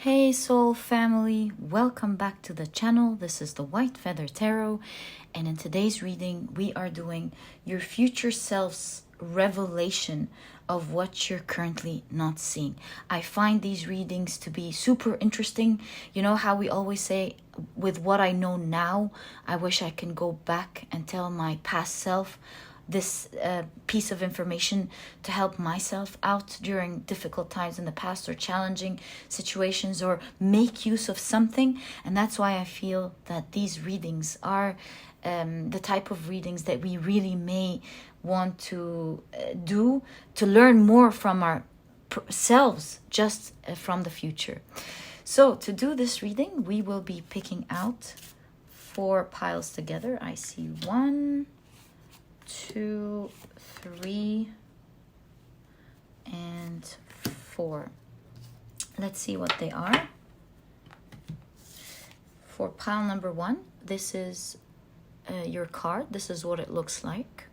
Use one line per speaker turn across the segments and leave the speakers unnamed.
Hey soul family, welcome back to the channel. This is the White Feather Tarot, and in today's reading we are doing your future self's revelation of what you're currently not seeing. I find these readings to be super interesting. You know how we always say, with what I know now, I wish I can go back and tell my past self this piece of information to help myself out during difficult times in the past or challenging situations, or make use of something. And that's why I feel that these readings are the type of readings that we really may want to do to learn more from our selves, just from the future. So to do this reading, we will be picking out 4 piles together. I see 1, 2, 3, and 4. Let's see what they are. For pile number 1, this is your card. This is what it looks like.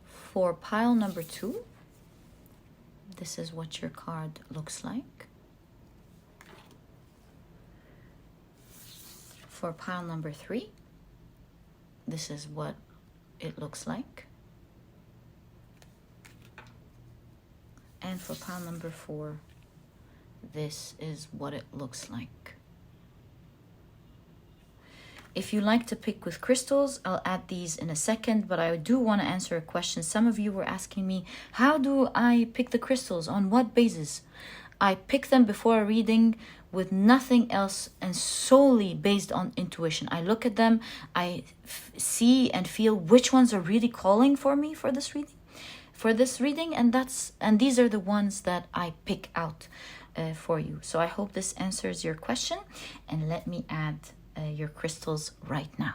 For pile number 2, this is what your card looks like. For pile number 3, this is what it looks like. And for pile number 4, this is what it looks like. If you like to pick with crystals, I'll add these in a second, but I do want to answer a question. Some of you were asking me, how do I pick the crystals? On what basis? I pick them before a reading with nothing else and solely based on intuition. I look at them, I see and feel which ones are really calling for me for this reading, and these are the ones that I pick out for you. So I hope this answers your question, and let me add your crystals right now.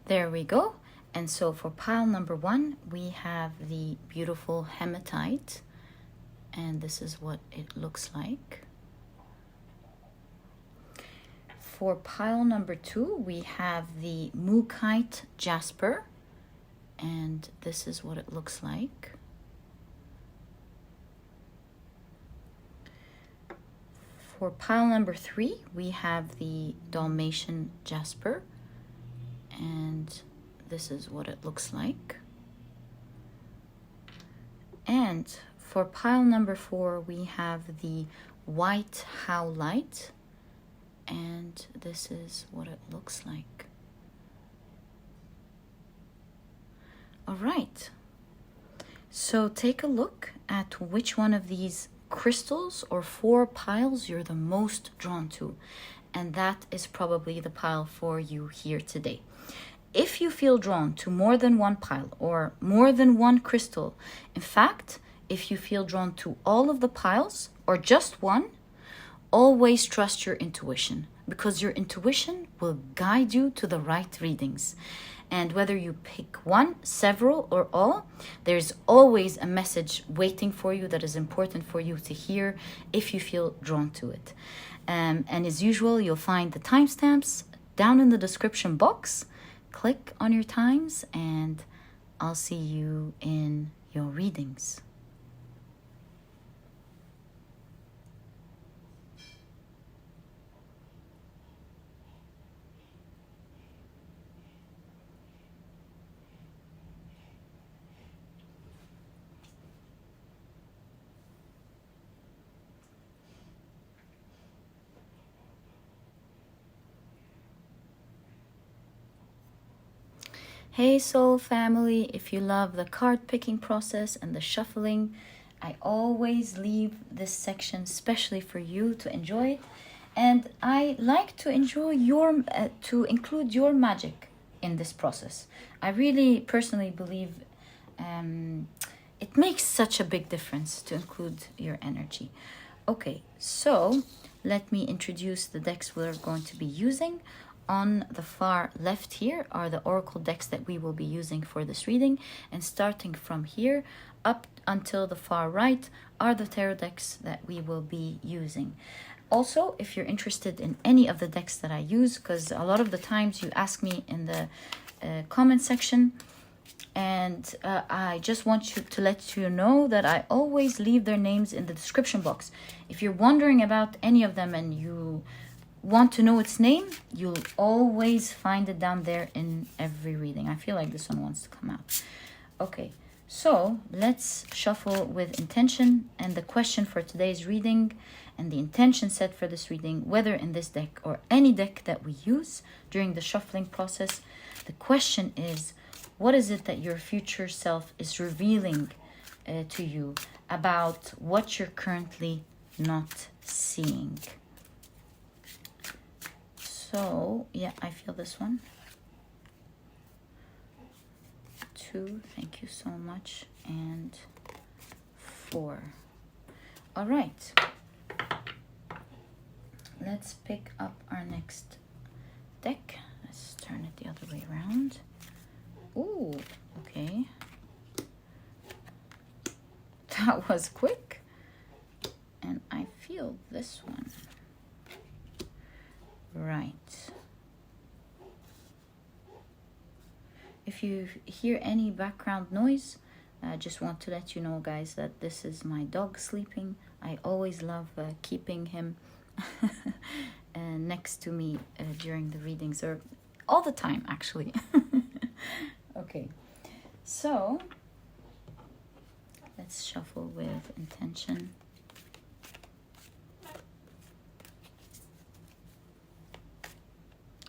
There we go. And so for pile number 1, we have the beautiful Hematite, and this is what it looks like. For pile number 2, we have the Mookite Jasper, and this is what it looks like. For pile number 3, we have the Dalmation Jasper, and this is what it looks like. And for pile number 4, we have the white Howlite, and this is what it looks like. All right, so take a look at which one of these crystals or 4 piles you're the most drawn to, and that is probably the pile for you here today. If you feel drawn to more than 1 pile or more than 1 crystal, in fact, if you feel drawn to all of the piles or just one, always trust your intuition, because your intuition will guide you to the right readings. And whether you pick one, several, or all, there's always a message waiting for you that is important for you to hear if you feel drawn to it. And as usual, you'll find the timestamps down in the description box. Click on your times, and I'll see you in your readings. Hey soul family, if you love the card picking process and the shuffling, I always leave this section especially for you to enjoy it. And I like to enjoy to include your magic in this process. I really personally believe it makes such a big difference to include your energy. Okay, so let me introduce the decks we're going to be using. On the far left here are the oracle decks that we will be using for this reading, and starting from here up until the far right are the tarot decks that we will be using. Also, if you're interested in any of the decks that I use, because a lot of the times you ask me in the comment section And I just want to let you know that I always leave their names in the description box. If you're wondering about any of them and you want to know its name, you'll always find it down there in every reading. I feel like this one wants to come out. Okay, so let's shuffle with intention. And the question for today's reading and the intention set for this reading, whether in this deck or any deck that we use during the shuffling process, the question is, what is it that your future self is revealing to you about what you're currently not seeing? So, yeah, I feel this one. 2, thank you so much. And 4. All right. Let's pick up our next deck. Let's turn it the other way around. Ooh, okay. That was quick. And I feel this one. Right. If you hear any background noise, I just want to let you know, guys, that this is my dog sleeping. I always love keeping him next to me during the readings, or all the time, actually. Okay, so let's shuffle with intention.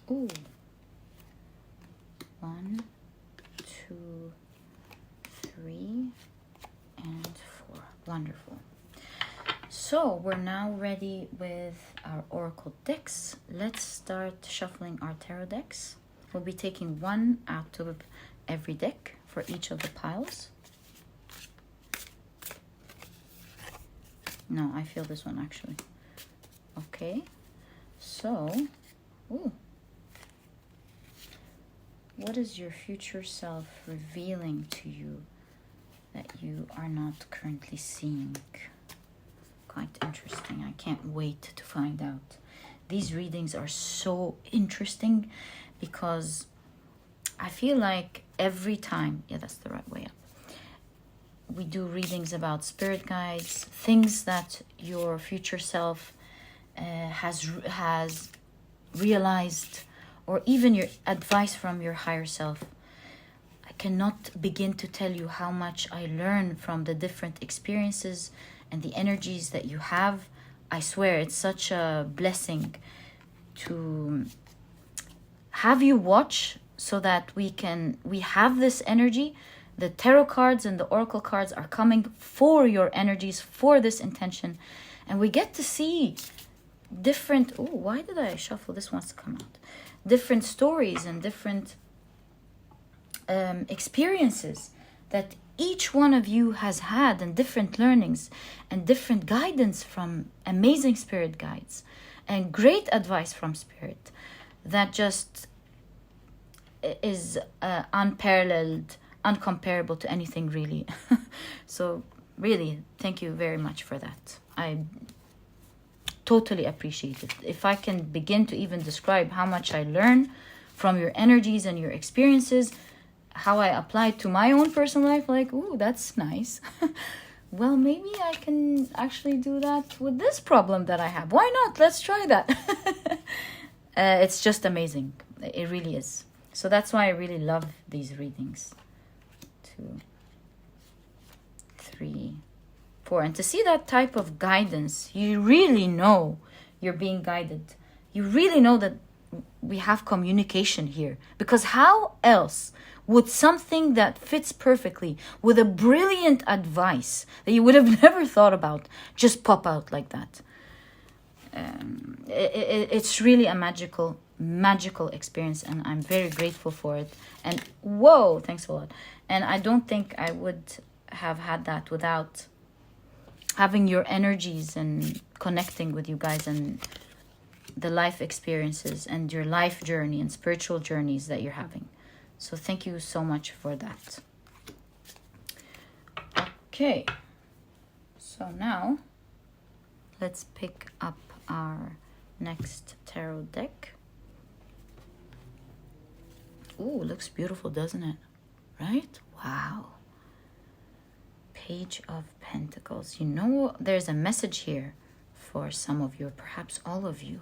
Ooh. 1, 2, 3, and 4. Wonderful. So we're now ready with our oracle decks. Let's start shuffling our tarot decks. We'll be taking one out of every deck for each of the piles. No, I feel this one actually. Okay, so, ooh. What is your future self revealing to you that you are not currently seeing? Quite interesting. I can't wait to find out. These readings are so interesting because I feel like every time, yeah, that's the right way up, we do readings about spirit guides, things that your future self has realized, or even your advice from your higher self. I cannot begin to tell you how much I learn from the different experiences and the energies that you have. I swear it's such a blessing to have you watch so that we have this energy. The tarot cards and the oracle cards are coming for your energies, for this intention. And we get to see different, oh, why did I shuffle? This wants to come out. Different stories and different experiences that each one of you has had, and different learnings and different guidance from amazing spirit guides and great advice from spirit that just is unparalleled, uncomparable to anything really. So really, thank you very much for that. I totally appreciate it. If I can begin to even describe how much I learn from your energies and your experiences, how I apply it to my own personal life, like, ooh, that's nice. Well, maybe I can actually do that with this problem that I have. Why not? Let's try that. It's just amazing. It really is. So that's why I really love these readings. 2, 3, 4. And to see that type of guidance, you really know you're being guided. You really know that we have communication here. Because how else would something that fits perfectly with a brilliant advice that you would have never thought about just pop out like that? It's really a magical experience, and I'm very grateful for it. And whoa, thanks a lot. And I don't think I would have had that without having your energies and connecting with you guys and the life experiences and your life journey and spiritual journeys that you're having. So thank you so much for that. Okay, so now let's pick up our next tarot deck. Ooh, looks beautiful, doesn't it? right? Wow. Page of Pentacles. You know, there's a message here for some of you, or perhaps all of you.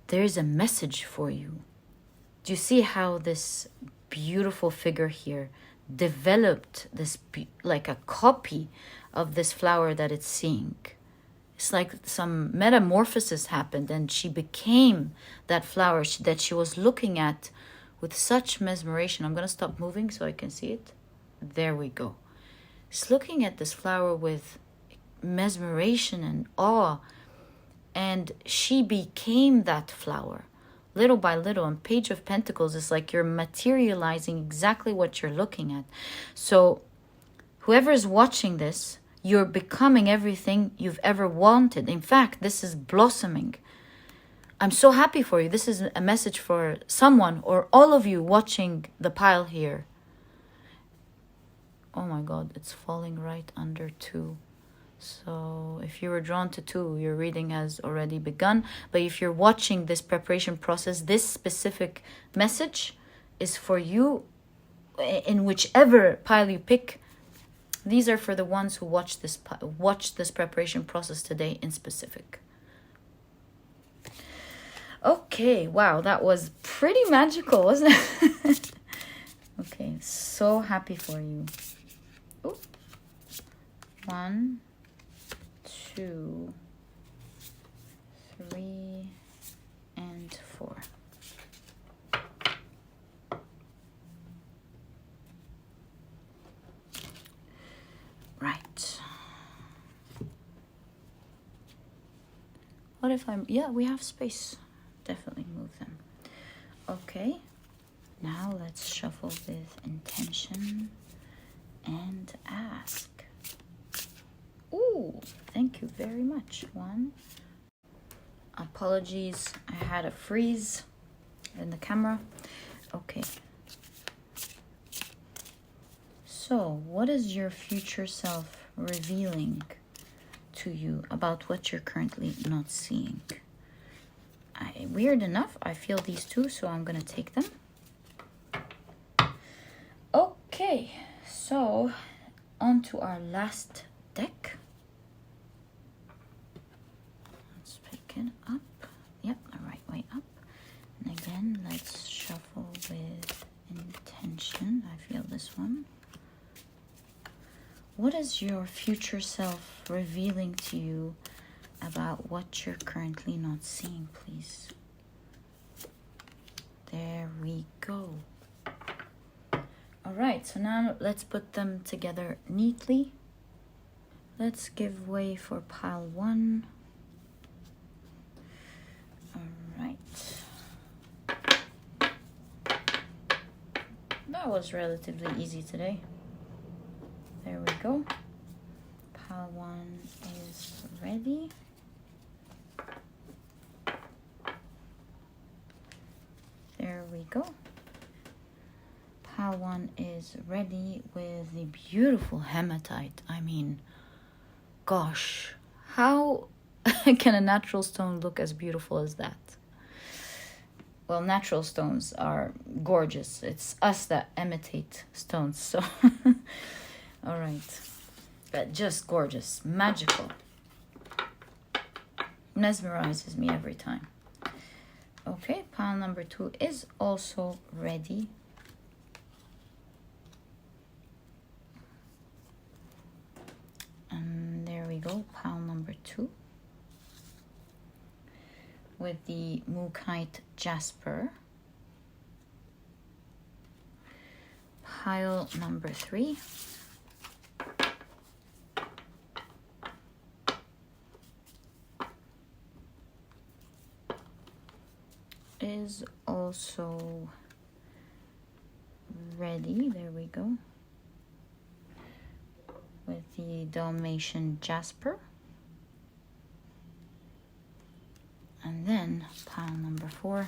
There's a message for you. Do you see how this beautiful figure here developed this, like a copy of this flower that it's seeing? It's like some metamorphosis happened and she became that flower that she was looking at with such mesmeration. I'm going to stop moving so I can see it. There we go. She's looking at this flower with mesmeration and awe. And she became that flower. Little by little. And Page of Pentacles is like you're materializing exactly what you're looking at. So whoever is watching this, you're becoming everything you've ever wanted. In fact, this is blossoming. I'm so happy for you. This is a message for someone or all of you watching the pile here. Oh my God, it's falling right under 2. So if you were drawn to 2, your reading has already begun. But if you're watching this preparation process, this specific message is for you in whichever pile you pick. These are for the ones who watch this preparation process today in specific. Okay, wow, that was pretty magical, wasn't it? Okay, so happy for you. Ooh. 1, 2, 3, and 4. Right. What if I'm... Yeah, we have space. Definitely move them. Okay. Now let's shuffle with intention and ask. Ooh, thank you very much. 1. Apologies, I had a freeze in the camera. Okay. So, what is your future self revealing to you about what you're currently not seeing? Weird enough, I feel these 2, so I'm going to take them. Okay, so on to our last deck. Let's pick it up. Yep, the right way up. And again, let's shuffle with intention. I feel this one. What is your future self revealing to you about what you're currently not seeing, please? There we go. All right, so now let's put them together neatly. Let's give way for pile 1. All right. That was relatively easy today. There we go. Pile 1 is ready. There we go. Pile 1 is ready with the beautiful hematite. I mean, gosh, how can a natural stone look as beautiful as that? Well, natural stones are gorgeous. It's us that imitate stones. So, all right. But just gorgeous, magical. Mesmerizes me every time. Okay, pile number 2 is also ready. And there we go, pile number 2. With the Mookite Jasper. Pile number 3. Is also ready. There we go. With the Dalmation Jasper. And then pile number 4.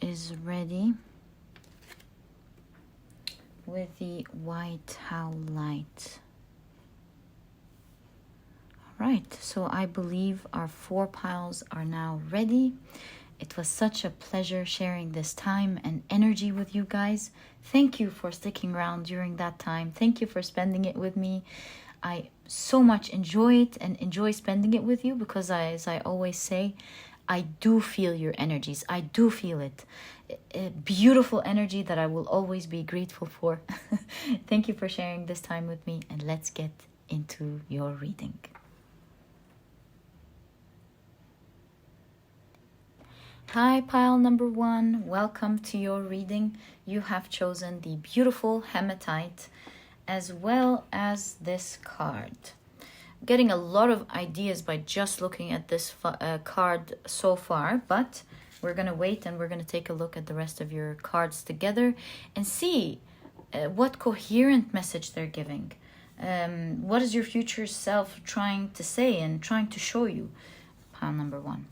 Is ready with the white Howlite. right, so I believe our 4 piles are now ready. It was such a pleasure sharing this time and energy with you guys. Thank you for sticking around during that time. Thank you for spending it with me. I so much enjoy it and enjoy spending it with you because, as I always say, I do feel your energies. I do feel it. A beautiful energy that I will always be grateful for. Thank you for sharing this time with me, and let's get into your reading. Hi, pile number 1. Welcome to your reading. You have chosen the beautiful Hematite as well as this card. I'm getting a lot of ideas by just looking at this card so far, but we're going to wait and we're going to take a look at the rest of your cards together and see what coherent message they're giving. What is your future self trying to say and trying to show you? Pile number 1.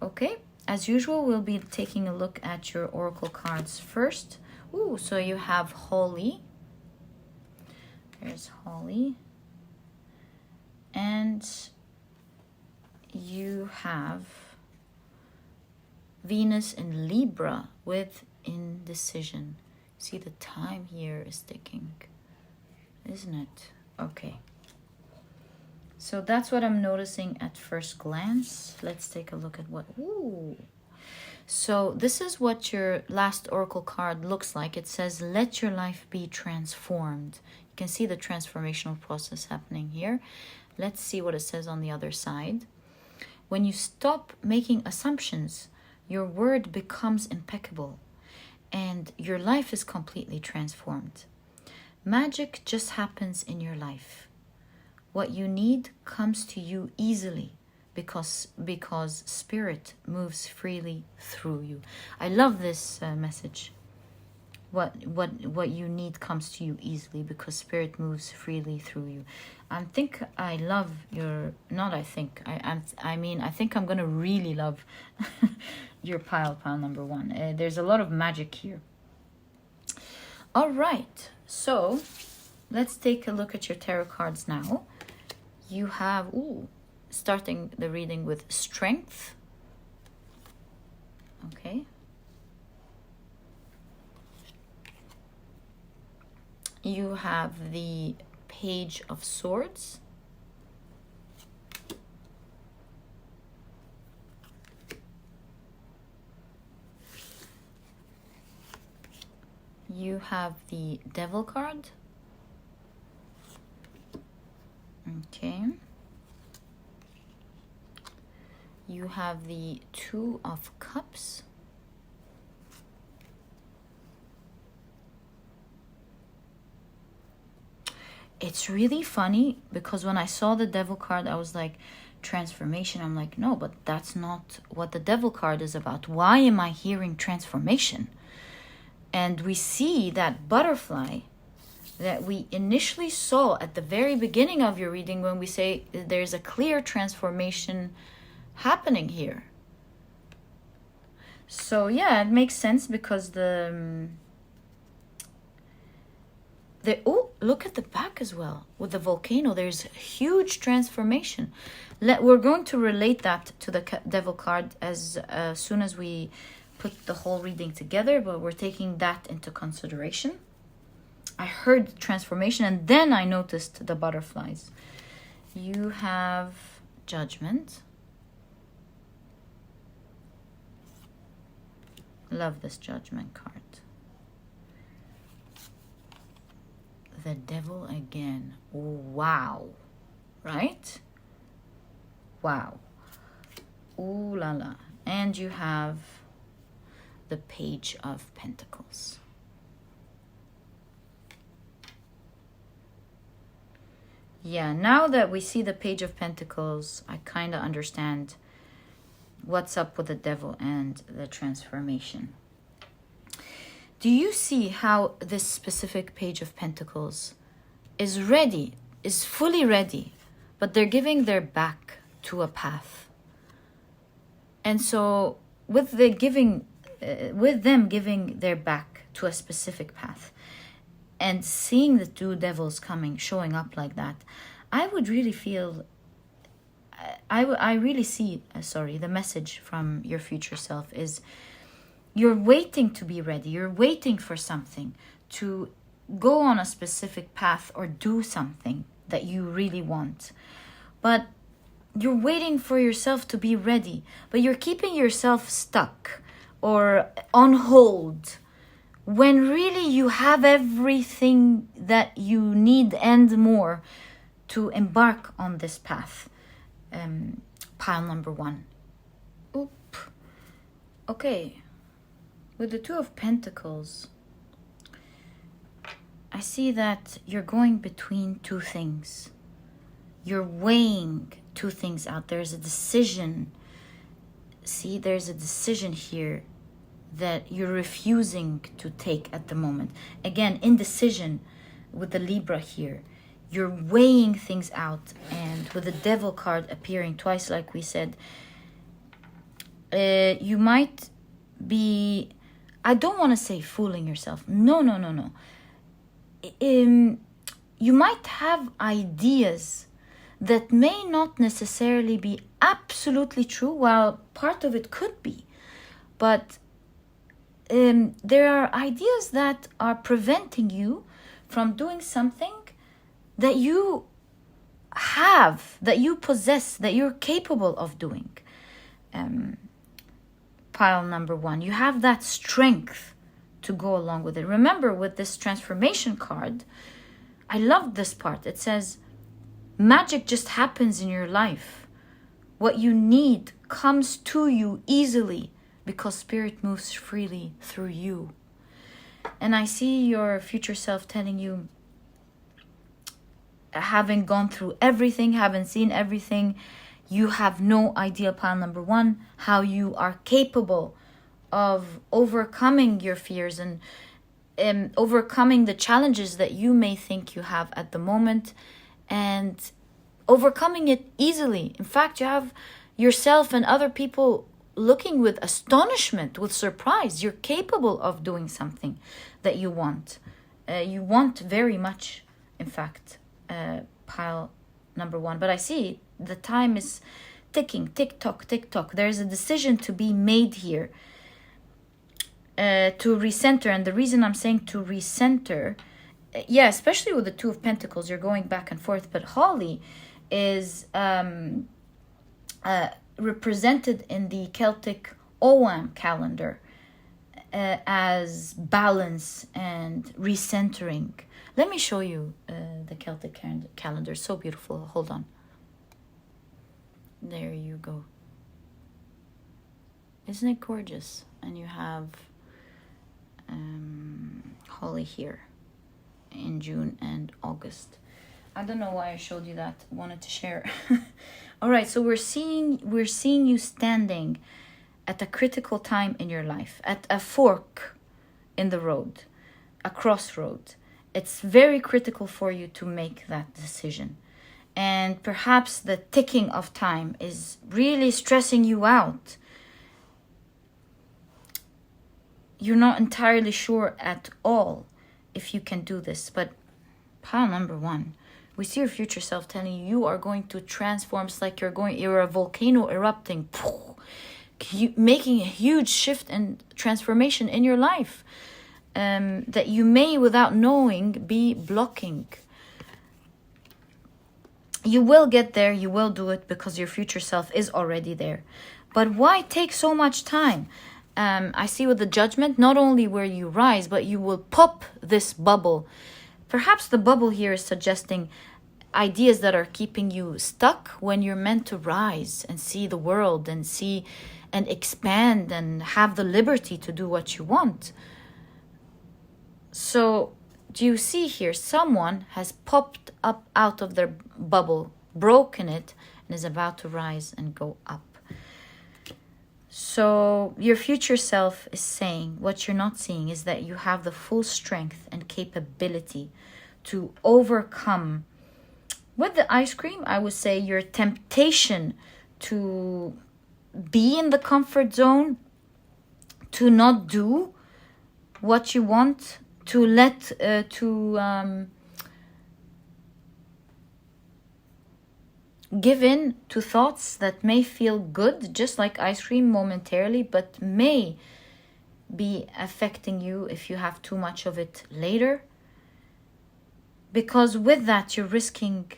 Okay, as usual, we'll be taking a look at your oracle cards first. Ooh, so you have Holy. There's Holly. And you have Venus in Libra with indecision. See, the time here is ticking, isn't it? Okay. So that's what I'm noticing at first glance. Let's take a look at what... Ooh. So this is what your last oracle card looks like. It says, let your life be transformed. You can see the transformational process happening here. Let's see what it says on the other side. When you stop making assumptions, your word becomes impeccable and your life is completely transformed. Magic just happens in your life. What you need comes to you easily because spirit moves freely through you. I love this message. What you need comes to you easily because spirit moves freely through you. I think I love your... Not I think. I mean, I think I'm going to really love your pile number 1. There's a lot of magic here. All right. So let's take a look at your tarot cards now. You have... Ooh, starting the reading with Strength. Okay. You have the Page of Swords. You have the Devil card. Okay. You have the Two of Cups. It's really funny because when I saw the Devil card, I was like, transformation. I'm like, no, but that's not what the Devil card is about. Why am I hearing transformation? And we see that butterfly that we initially saw at the very beginning of your reading when we say there's a clear transformation happening here. So yeah, it makes sense because oh, look at the back as well with the volcano. There's huge transformation. We're going to relate that to the Devil card as soon as we put the whole reading together, but we're taking that into consideration. I heard transformation and then I noticed the butterflies. You have Judgment. Love this Judgment card. The Devil again. Wow. Right? Wow. Ooh la la. And you have the Page of Pentacles. Yeah, now that we see the Page of Pentacles, I kind of understand what's up with the Devil and the transformation. Do you see how this specific Page of Pentacles is ready, is fully ready, but they're giving their back to a path? And so with them giving their back to a specific path and seeing the two devils coming, showing up like that, I would really feel I really see, sorry, the message from your future self is you're waiting to be ready. You're waiting for something to go on a specific path or do something that you really want. But you're waiting for yourself to be ready, but you're keeping yourself stuck or on hold when really you have everything that you need and more to embark on this path. Pile number 1. Oop. Okay. With the Two of Pentacles, I see that you're going between two things. You're weighing two things out. There's a decision. See, there's a decision here that you're refusing to take at the moment. Again, indecision with the Libra here. You're weighing things out, and with the Devil card appearing twice, like we said, you might be, I don't want to say fooling yourself. No. You might have ideas that may not necessarily be absolutely true, while part of it could be. But there are ideas that are preventing you from doing something that you have, that you possess, that you're capable of doing. Pile number 1, you have that strength to go along with it. Remember, with this transformation card, I love this part. It says, magic just happens in your life. What you need comes to you easily because spirit moves freely through you. And I see your future self telling you, having gone through everything, having seen everything, you have no idea, pile number 1, how you are capable of overcoming your fears and overcoming the challenges that you may think you have at the moment, and overcoming it easily. In fact, you have yourself and other people looking with astonishment, with surprise. You're capable of doing something that you want. You want very much, in fact. Pile number 1. But I see the time is ticking, tick-tock, tick-tock. There's a decision to be made here to recenter. And the reason I'm saying to recenter, yeah, especially with the Two of Pentacles, you're going back and forth. But Holly is represented in the Celtic Ogham calendar as balance and recentering. Let me show you the Celtic calendar. So beautiful. Hold on. There you go. Isn't it gorgeous? And you have Holly here in June and August. I don't know why I showed you that. Wanted to share. All right, so we're seeing you standing at a critical time in your life, at a fork in the road, a crossroad. It's very critical for you to make that decision. And perhaps the ticking of time is really stressing you out. You're not entirely sure at all if you can do this. But pile number 1, we see your future self telling you, you are going to transform. It's like you're a volcano erupting, making a huge shift and transformation in your life. That you may, without knowing, be blocking. You will get there, you will do it, because your future self is already there. But why take so much time? I see with the Judgment, not only will you rise, but you will pop this bubble. Perhaps the bubble here is suggesting ideas that are keeping you stuck when you're meant to rise and see the world and see and expand and have the liberty to do what you want. So, do you see here, someone has popped up out of their bubble, broken it, and is about to rise and go up. So, your future self is saying, what you're not seeing is that you have the full strength and capability to overcome. With the ice cream, I would say your temptation to be in the comfort zone, to not do what you want, to let Give in to thoughts that may feel good, just like ice cream momentarily, but may be affecting you if you have too much of it later. Because with that, you're risking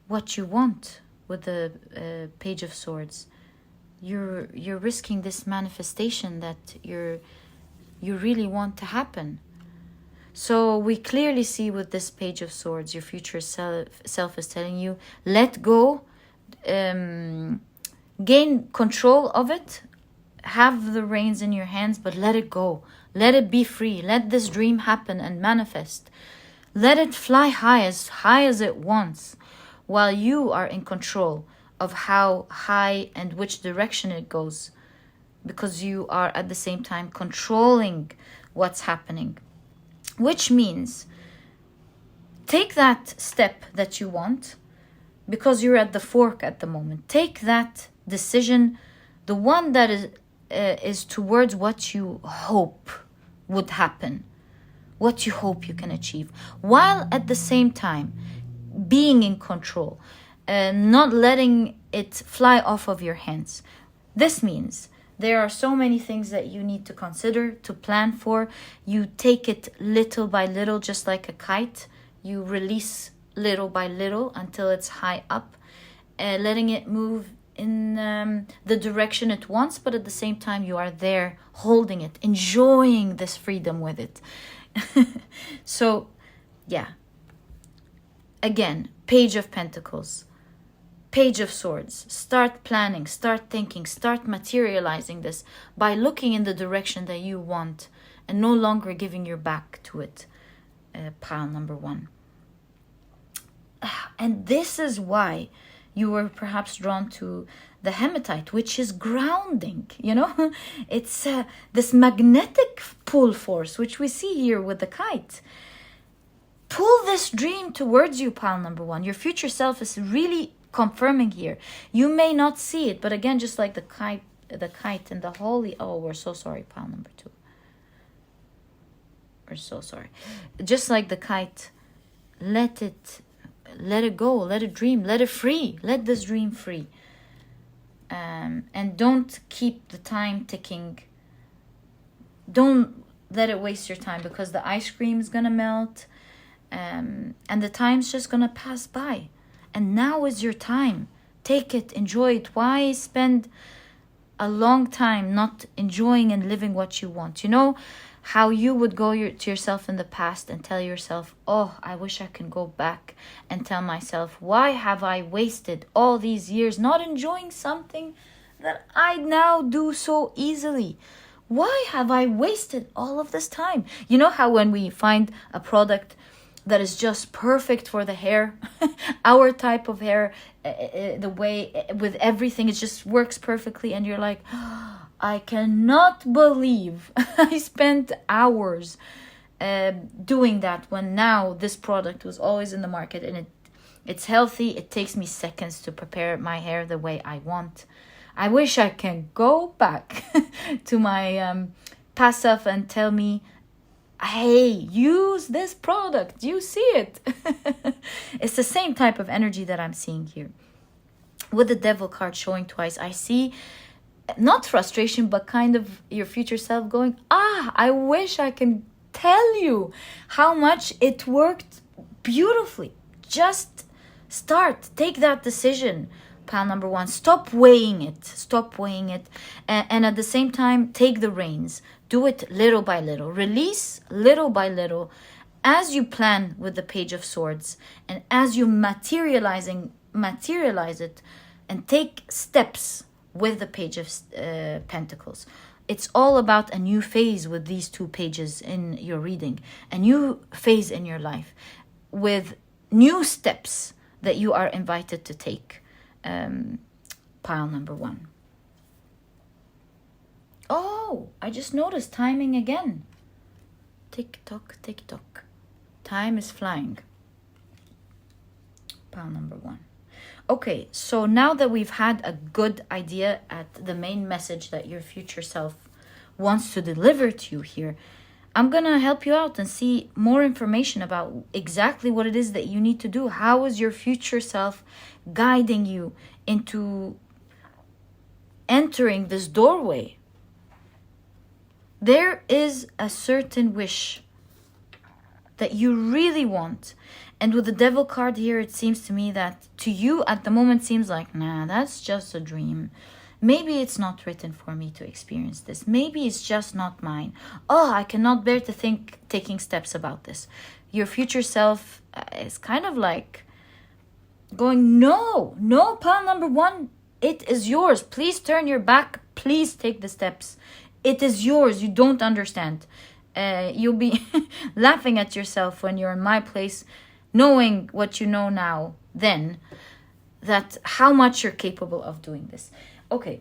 what you want with the Page of Swords. You're risking this manifestation that you really want to happen. So we clearly see with this Page of Swords, your future self is telling you, let go, gain control of it, have the reins in your hands, but let it go. Let it be free. Let this dream happen and manifest. Let it fly high as it wants, while you are in control of how high and which direction it goes, because you are at the same time controlling what's happening. Which means take that step that you want, because you're at the fork at the moment. Take that decision, the one that is towards what you hope would happen, what you hope you can achieve, while at the same time being in control, not letting it fly off of your hands. This means there are so many things that you need to consider, to plan for. You take it little by little, just like a kite. You release little by little until it's high up, letting it move in the direction it wants, but at the same time you are there holding it, enjoying this freedom with it. So, yeah. Again, Page of Pentacles, Page of Swords. Start planning, start thinking, start materializing this by looking in the direction that you want and no longer giving your back to it. Pile number 1. And this is why you were perhaps drawn to the Hematite, which is grounding, you know? It's this magnetic pull force, which we see here with the kite. Pull this dream towards you, pile number 1. Your future self is really confirming here. You may not see it, but again, just like the kite and the holy... Oh, we're so sorry, pile number 2. We're so sorry. Just like the kite, let it go, let it dream, let it free. Let this dream free. And don't keep the time ticking. Don't let it waste your time, because the ice cream is gonna melt, and the time's just gonna pass by. And now is your time. Take it, enjoy it. Why spend a long time not enjoying and living what you want? You know how you would go to yourself in the past and tell yourself, oh, I wish I can go back and tell myself, why have I wasted all these years not enjoying something that I now do so easily? Why have I wasted all of this time? You know how when we find a product that is just perfect for the hair, our type of hair, the way with everything, it just works perfectly, and you're like, I cannot believe I spent hours doing that, when now this product was always in the market, and it's healthy. It takes me seconds to prepare my hair the way I want. I wish I can go back to my past self and tell me, hey, use this product. You see it. It's the same type of energy that I'm seeing here. With the Devil card showing twice, I see not frustration, but kind of your future self going, I wish I can tell you how much it worked beautifully. Just start. Take that decision. Pile number 1. Stop weighing it. Stop weighing it. And at the same time, take the reins. Do it little by little. Release little by little as you plan with the Page of Swords, and as you materialize it, and take steps with the Page of Pentacles. It's all about a new phase with these 2 pages in your reading. A new phase in your life with new steps that you are invited to take. Pile number 1. Oh, I just noticed timing again. Tick tock, tick tock. Time is flying. Pile number 1. Okay, so now that we've had a good idea at the main message that your future self wants to deliver to you here, I'm gonna help you out and see more information about exactly what it is that you need to do. How is your future self guiding you into entering this doorway? There is a certain wish that you really want. And with the devil card here, it seems to me that to you at the moment seems like, nah, that's just a dream. Maybe it's not written for me to experience this. Maybe it's just not mine. Oh, I cannot bear to think taking steps about this. Your future self is kind of like going, no, pile number 1, it is yours. Please turn your back. Please take the steps. It is yours. You don't understand. You'll be laughing at yourself when you're in my place, knowing what you know now, then, that how much you're capable of doing this. Okay,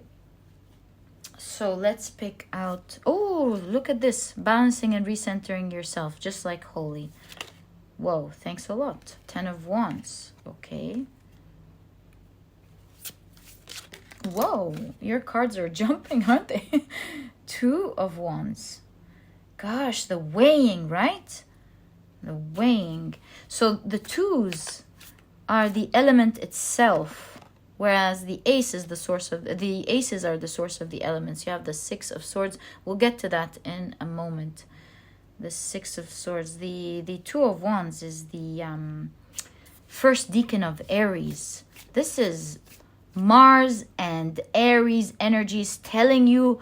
so let's pick out, oh, look at this, balancing and recentering yourself, just like Holy. Whoa, thanks a lot. 10 of Wands, okay. Whoa, your cards are jumping, aren't they? 2 of Wands. Gosh, the weighing, right? The weighing. So the 2s are the element itself, whereas the ace is the source of the aces are the source of the elements. You have the 6 of Swords. We'll get to that in a moment. The 6 of Swords. The 2 of Wands is the first decan of Aries. This is Mars and Aries energies telling you,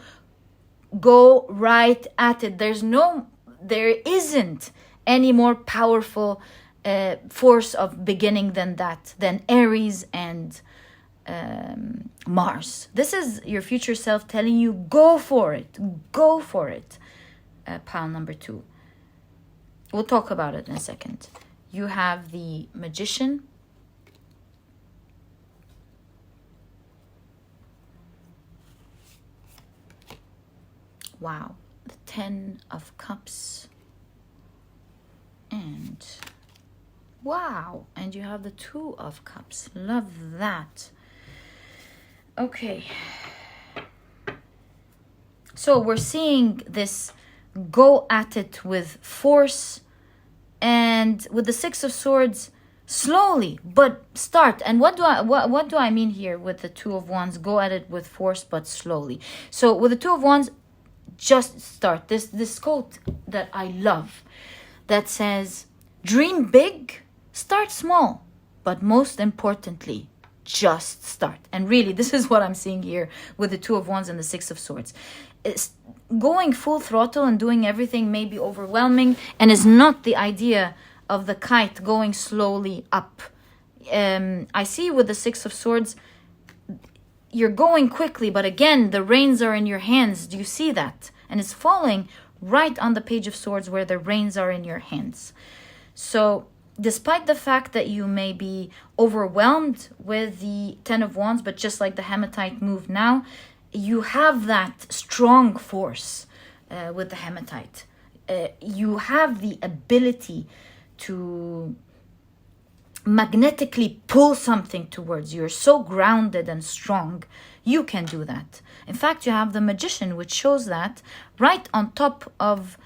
go right at it. There isn't any more powerful force of beginning than that, than Aries and Mars. This is your future self telling you, go for it. Go for it. Pile number 2. We'll talk about it in a second. You have the Magician. Wow. The 10 of Cups. And wow. And you have the 2 of Cups. Love that. Okay. So we're seeing this go at it with force, and with the 6 of Swords, slowly but start. And what do I mean here with the 2 of Wands? Go at it with force but slowly. So with the 2 of Wands, just start. This quote that I love that says, dream big, start small, but most importantly, just start. And really, this is what I'm seeing here with the 2 of Wands and the 6 of Swords. It's going full throttle and doing everything may be overwhelming, and is not the idea of the kite going slowly up. I see with the 6 of Swords, you're going quickly, but again, the reins are in your hands. Do you see that? And it's falling right on the Page of Swords where the reins are in your hands. So despite the fact that you may be overwhelmed with the 10 of Wands, but just like the Hematite move now, you have that strong force with the Hematite. You have the ability to magnetically pull something towards you. You're so grounded and strong. You can do that. In fact, you have the Magician, which shows that right on top of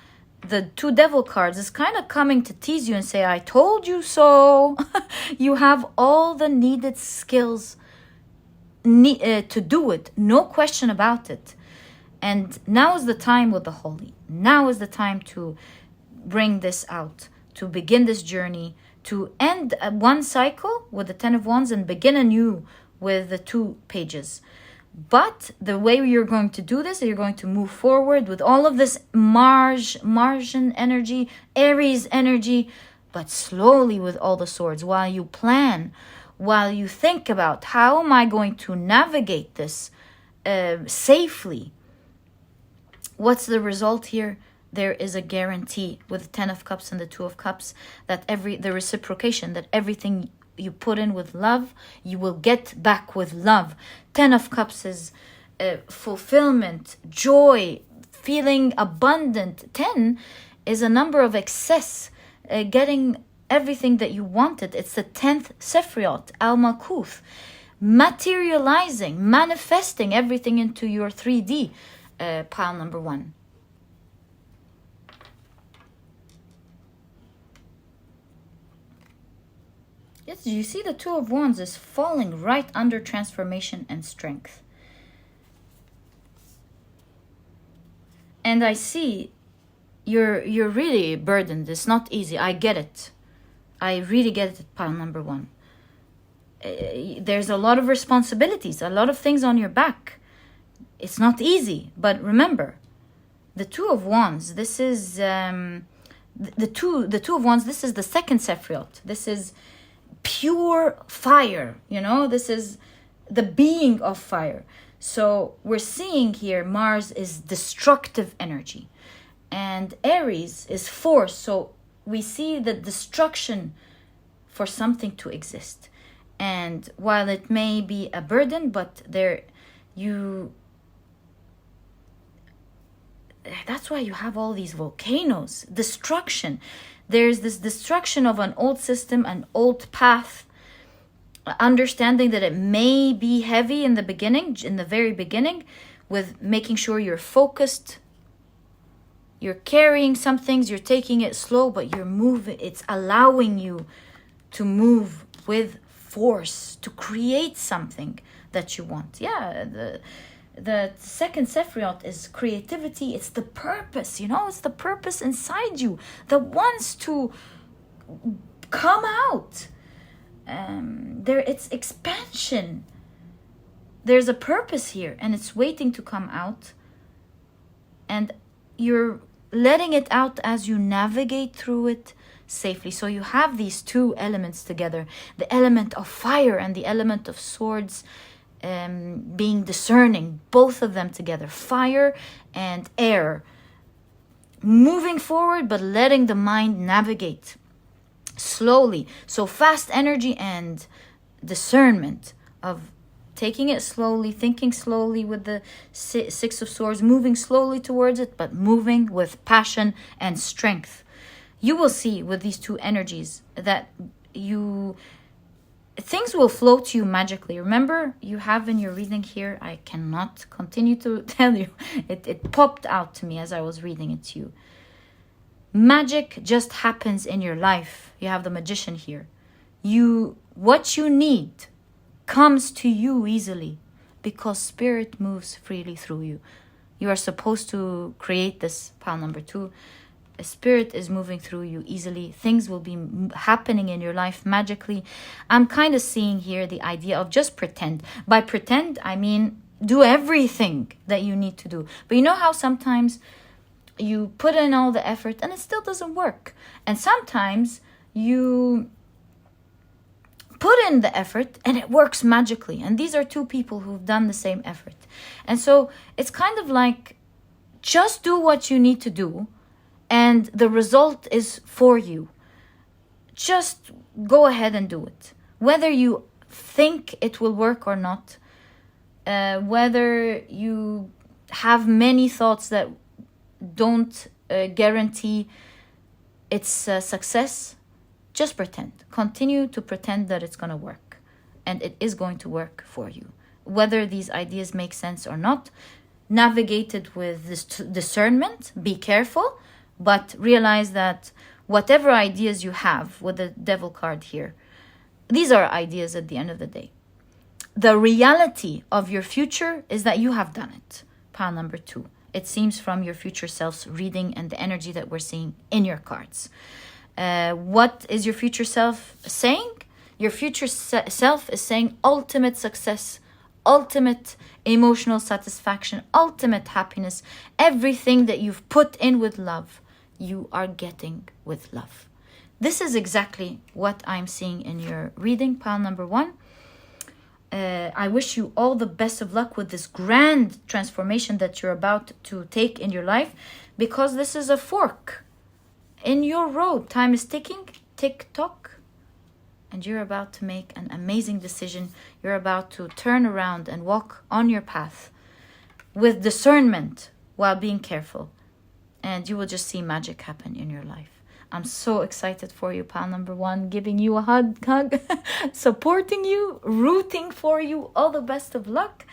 the 2 devil cards. Is kind of coming to tease you and say, I told you so. You have all the needed skills to do it. No question about it. And now is the time with the Holy. Now is the time to bring this out, to begin this journey, to end one cycle with the 10 of Wands and begin anew with the 2 pages. But the way you're going to do this, you're going to move forward with all of this Martian energy, Aries energy, but slowly with all the swords, while you plan, while you think about how am I going to navigate this safely. What's the result here? There is a guarantee with the 10 of Cups and the 2 of Cups that the reciprocation, that everything you put in with love, you will get back with love. 10 of Cups is fulfillment, joy, feeling abundant. 10 is a number of excess, getting everything that you wanted. It's the 10th Sephiroth, Al-Malkuth, materializing, manifesting everything into your 3D, pile number 1. Yes, you see the Two of Wands is falling right under transformation and strength. And I see you're really burdened. It's not easy. I get it. I really get it, pile number one. There's a lot of responsibilities, a lot of things on your back. It's not easy, but remember, the Two of Wands, this is the two of Wands, this is the second Sephiroth. This is pure fire, you know, this is the being of fire. So we're seeing here Mars is destructive energy and Aries is force. So we see the destruction for something to exist. And while it may be a burden, but that's why you have all these volcanoes, destruction. There's this destruction of an old system, an old path, understanding that it may be heavy in the beginning, in the very beginning, with making sure you're focused, you're carrying some things, you're taking it slow, but you're moving, it's allowing you to move with force, to create something that you want. Yeah, the second Sephiroth is creativity. It's the purpose, you know, it's the purpose inside you that wants to come out. It's expansion. There's a purpose here and it's waiting to come out. And you're letting it out as you navigate through it safely. So you have these two elements together, the element of fire and the element of swords, being discerning, both of them together, fire and air, moving forward but letting the mind navigate slowly. So fast energy and discernment of taking it slowly, thinking slowly with the Six of Swords, moving slowly towards it, but moving with passion and strength. You will see with these two energies that things will flow to you magically. Remember, you have in your reading here, I cannot continue to tell you, it popped out to me as I was reading it to you. Magic just happens in your life. You have the Magician here. What you need comes to you easily because Spirit moves freely through you. You are supposed to create this, pile number 2. A Spirit is moving through you easily. Things will be happening in your life magically. I'm kind of seeing here the idea of just pretend. By pretend, I mean do everything that you need to do. But you know how sometimes you put in all the effort and it still doesn't work. And sometimes you put in the effort and it works magically. And these are two people who've done the same effort. And so it's kind of like, just do what you need to do and the result is for you. Just go ahead and do it. Whether you think it will work or not, whether you have many thoughts that don't guarantee its success, just pretend. Continue to pretend that it's going to work. And it is going to work for you. Whether these ideas make sense or not, navigate it with this discernment. Be careful, but realize that whatever ideas you have with the Devil card here, these are ideas at the end of the day. The reality of your future is that you have done it. Pile number 2. It seems from your future self's reading and the energy that we're seeing in your cards. What is your future self saying? Your future self is saying ultimate success, ultimate emotional satisfaction, ultimate happiness. Everything that you've put in with love, you are getting with love. This is exactly what I'm seeing in your reading, pile number 1. I wish you all the best of luck with this grand transformation that you're about to take in your life, because this is a fork in your road. Time is ticking, tick-tock, and you're about to make an amazing decision. You're about to turn around and walk on your path with discernment while being careful, and you will just see magic happen in your life. I'm so excited for you, pile number 1, giving you a hug, supporting you, rooting for you. All the best of luck.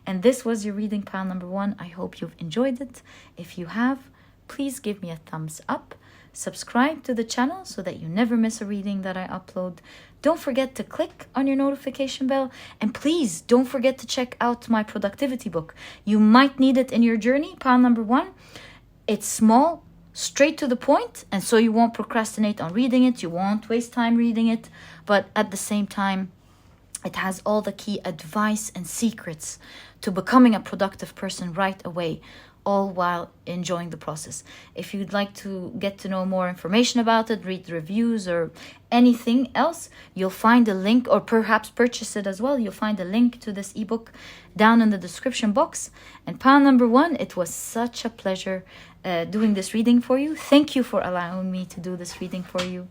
And this was your reading, pile number 1. I hope you've enjoyed it. If you have, please give me a thumbs up. Subscribe to the channel so that you never miss a reading that I upload. Don't forget to click on your notification bell. And please don't forget to check out my productivity book. You might need it in your journey. Pile number 1. It's small, straight to the point, and so you won't procrastinate on reading it. You won't waste time reading it. But at the same time, it has all the key advice and secrets to becoming a productive person right away, all while enjoying the process. If you'd like to get to know more information about it, read the reviews or anything else, you'll find a link, or perhaps purchase it as well. You'll find a link to this ebook down in the description box. And pile number 1, it was such a pleasure doing this reading for you. Thank you for allowing me to do this reading for you.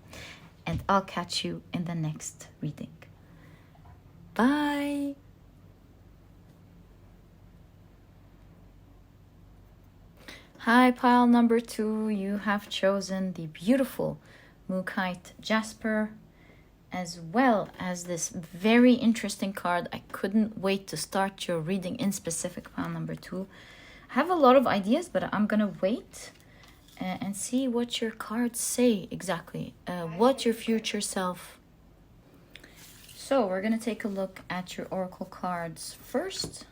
And I'll catch you in the next reading. Bye. Hi, pile number 2. You have chosen the beautiful Mookite Jasper, as well as this very interesting card. I couldn't wait to start your reading in specific, pile number 2. I have a lot of ideas, but I'm gonna wait and see what your cards say exactly. What your future self. So we're gonna take a look at your oracle cards first.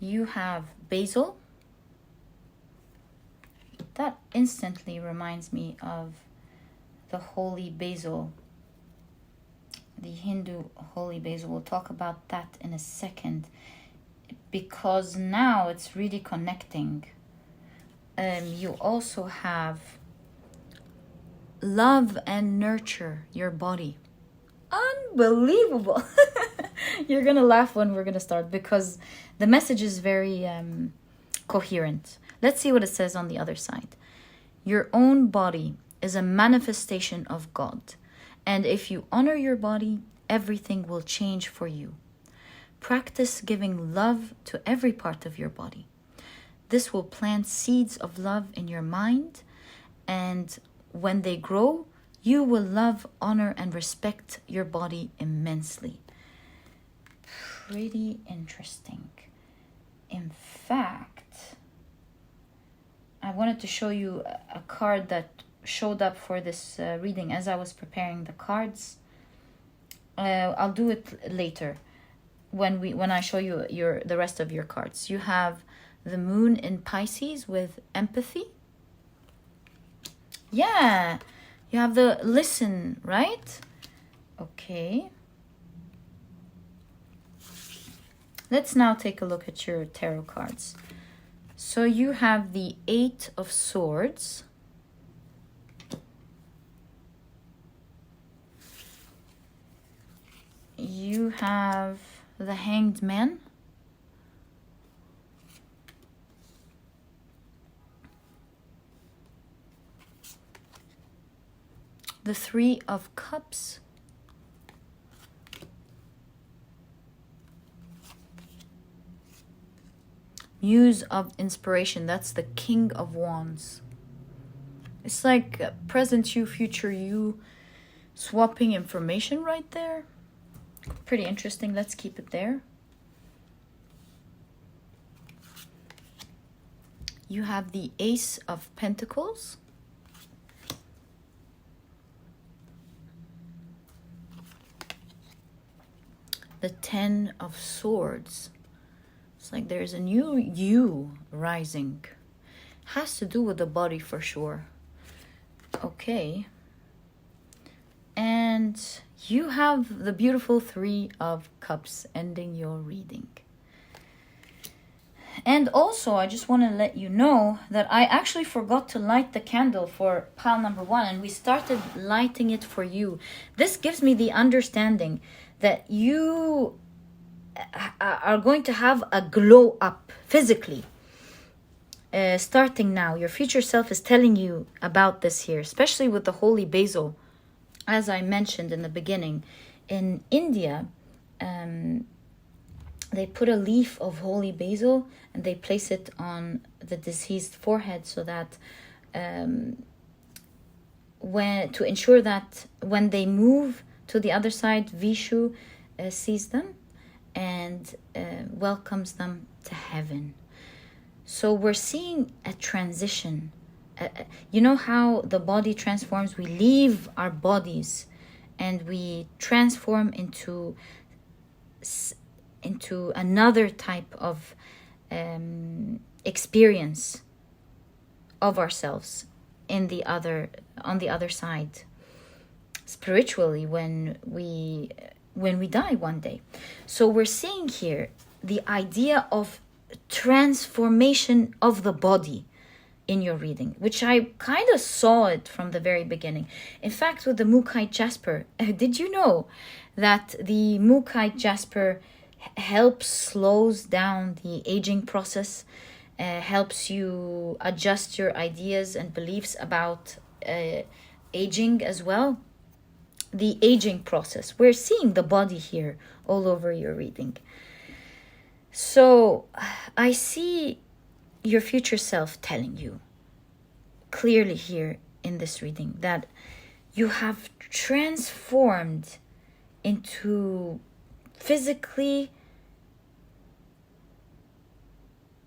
You have Basil. That instantly reminds me of the holy basil, the Hindu holy basil. We'll talk about that in a second, because now it's really connecting. You also have love and nurture your body. Unbelievable. You're gonna laugh when we're gonna start, because the message is very coherent. Let's see what it says on the other side. Your own body is a manifestation of God. And if you honor your body, everything will change for you. Practice giving love to every part of your body. This will plant seeds of love in your mind. And when they grow, you will love, honor, and respect your body immensely. Pretty interesting. In fact, I wanted to show you a card that showed up for this reading as I was preparing the cards. I'll do it later when I show you the rest of your cards. You have the moon in Pisces with empathy. Yeah, you have the listen, right? Okay. Let's now take a look at your tarot cards. So you have the 8 of Swords. You have the Hanged Man. The 3 of Cups. Muse of inspiration. That's the King of Wands. It's like present you, future you, swapping information right there. Pretty interesting. Let's keep it there. You have the Ace of Pentacles. The 10 of Swords. It's like there's a new you rising. Has to do with the body for sure. Okay. And you have the beautiful 3 of Cups ending your reading. And also, I just want to let you know that I actually forgot to light the candle for pile number 1, and we started lighting it for you. This gives me the understanding that you are going to have a glow up physically. Starting now, your future self is telling you about this here, especially with the holy basil. As I mentioned in the beginning, in India, they put a leaf of holy basil and they place it on the deceased forehead so that to ensure that when they move to the other side, Vishu sees them and welcomes them to heaven. So we're seeing a transition. You know how the body transforms? We leave our bodies and we transform into another type of experience of ourselves on the other side, spiritually, when we die one day. So we're seeing here the idea of transformation of the body in your reading, which I kind of saw it from the very beginning. In fact, with the Mookite Jasper, did you know that the Mookite Jasper slows down the aging process, helps you adjust your ideas and beliefs about aging as well? The aging process. We're seeing the body here all over your reading. So I see your future self telling you clearly here in this reading that you have transformed into physically,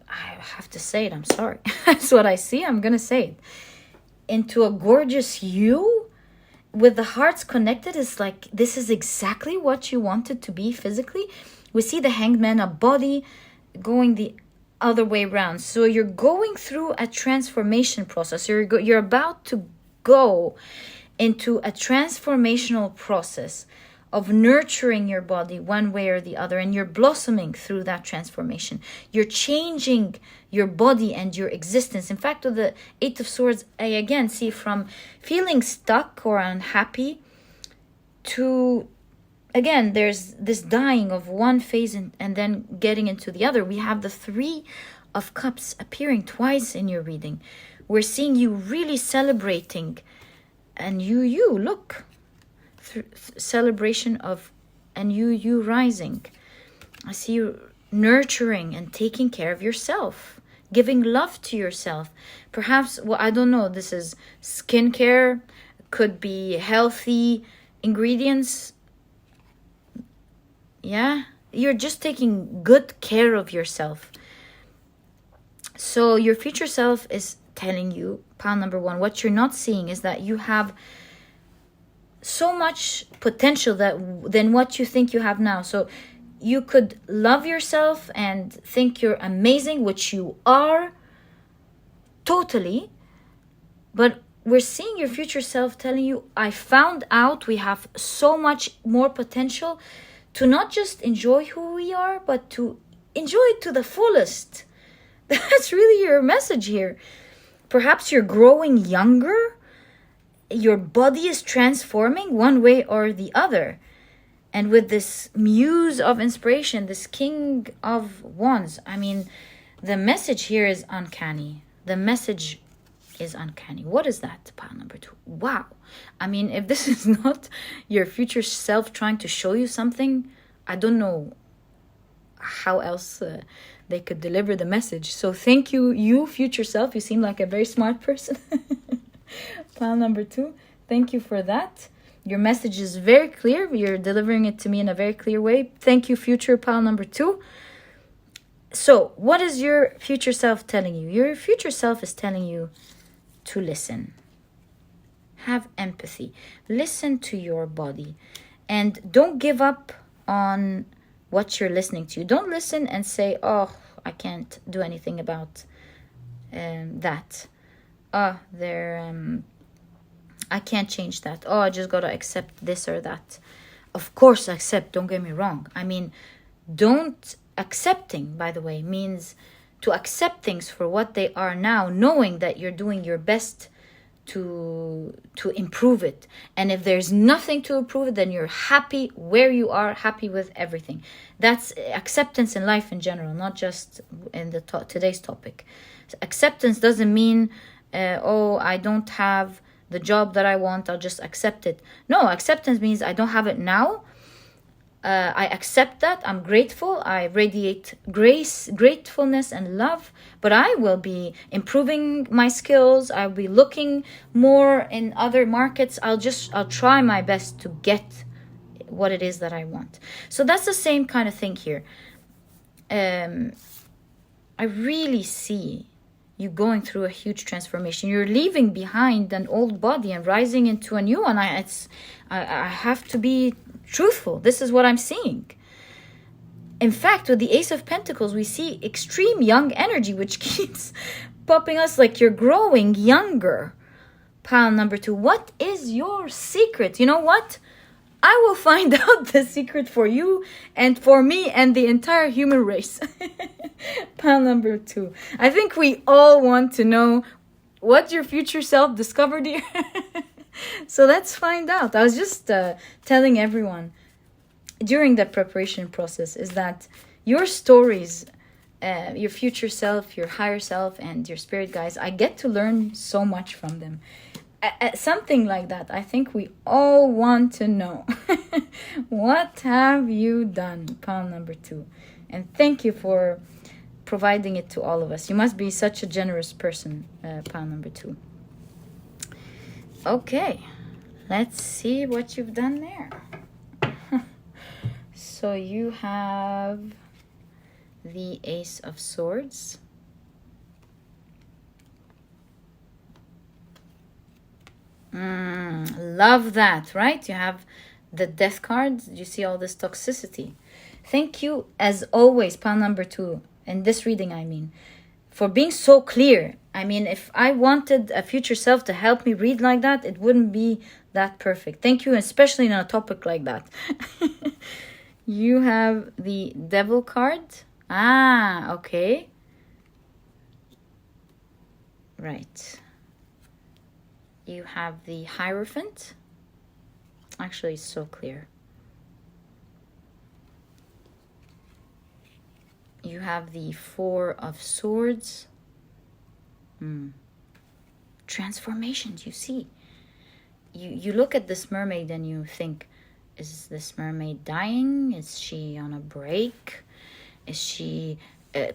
I have to say it, I'm sorry. That's what I see, I'm gonna say it. Into a gorgeous you with the hearts connected. Is like, this is exactly what you wanted to be physically. We see the Hanged Man, a body going the other way around. So you're going through a transformation process. You're about to go into a transformational process of nurturing your body one way or the other, and you're blossoming through that transformation. You're changing your body and your existence. In fact, with the Eight of Swords, I again see from feeling stuck or unhappy to, again, there's this dying of one phase and then getting into the other. We have the Three of Cups appearing twice in your reading. We're seeing you really celebrating, and you look, celebration of, and you rising. I see you nurturing and taking care of yourself, giving love to yourself. Perhaps, well, I don't know, this is skincare, could be healthy ingredients. Yeah, you're just taking good care of yourself. So your future self is telling you, pile number one, what you're not seeing is that you have so much potential than what you think you have now. So you could love yourself and think you're amazing, which you are totally. But we're seeing your future self telling you, I found out we have so much more potential to not just enjoy who we are, but to enjoy it to the fullest. That's really your message here. Perhaps you're growing younger. Your body is transforming one way or the other. And with this muse of inspiration, this King of Wands, I mean, the message here is uncanny. The message is uncanny. What is that? Pile number two. Wow. I mean, if this is not your future self trying to show you something, I don't know how else they could deliver the message. So thank you, you future self. You seem like a very smart person. Pile number two. Thank you for that. Your message is very clear. You're delivering it to me in a very clear way. Thank you, future pile number two. So what is your future self telling you? Your future self is telling you to listen. Have empathy. Listen to your body. And don't give up on what you're listening to. Don't listen and say, oh, I can't do anything about that. I can't change that. Oh, I just gotta accept this or that. Of course, accept. Don't get me wrong. I mean, accepting, by the way, means to accept things for what they are now, knowing that you're doing your best to improve it. And if there's nothing to improve it, then you're happy where you are, happy with everything. That's acceptance in life in general, not just in the today's topic. So acceptance doesn't mean, I don't have the job that I want, I'll just accept it. No, acceptance means I don't have it now. I accept that. I'm grateful. I radiate grace, gratefulness, and love. But I will be improving my skills. I'll be looking more in other markets. I'll try my best to get what it is that I want. So that's the same kind of thing here. I really see you going through a huge transformation. You're leaving behind an old body and rising into a new one. I have to be truthful. This is what I'm seeing. In fact, with the Ace of Pentacles, we see extreme young energy, which keeps popping us like you're growing younger. Pile number 2. What is your secret? You know what? I will find out the secret for you and for me and the entire human race. Pile number 2. I think we all want to know what your future self discovered here. So let's find out. I was just telling everyone during the preparation process is that your stories, your future self, your higher self, and your spirit guides, I get to learn so much from them. Something like that. I think we all want to know. What have you done? Pile number 2. And thank you for providing it to all of us. You must be such a generous person, pile number 2. Okay, let's see what you've done there. So you have the Ace of Swords. Love that, right? You have the Death card. You see all this toxicity. Thank you, as always, pile number 2, in this reading, I mean, for being so clear. I mean, if I wanted a future self to help me read like that, it wouldn't be that perfect. Thank you, especially in a topic like that. You have the Devil card. Ah, okay. Right. You have the Hierophant. Actually, it's so clear. You have the Four of Swords. Transformations, you see. You look at this mermaid and you think, is this mermaid dying? Is she on a break? Is she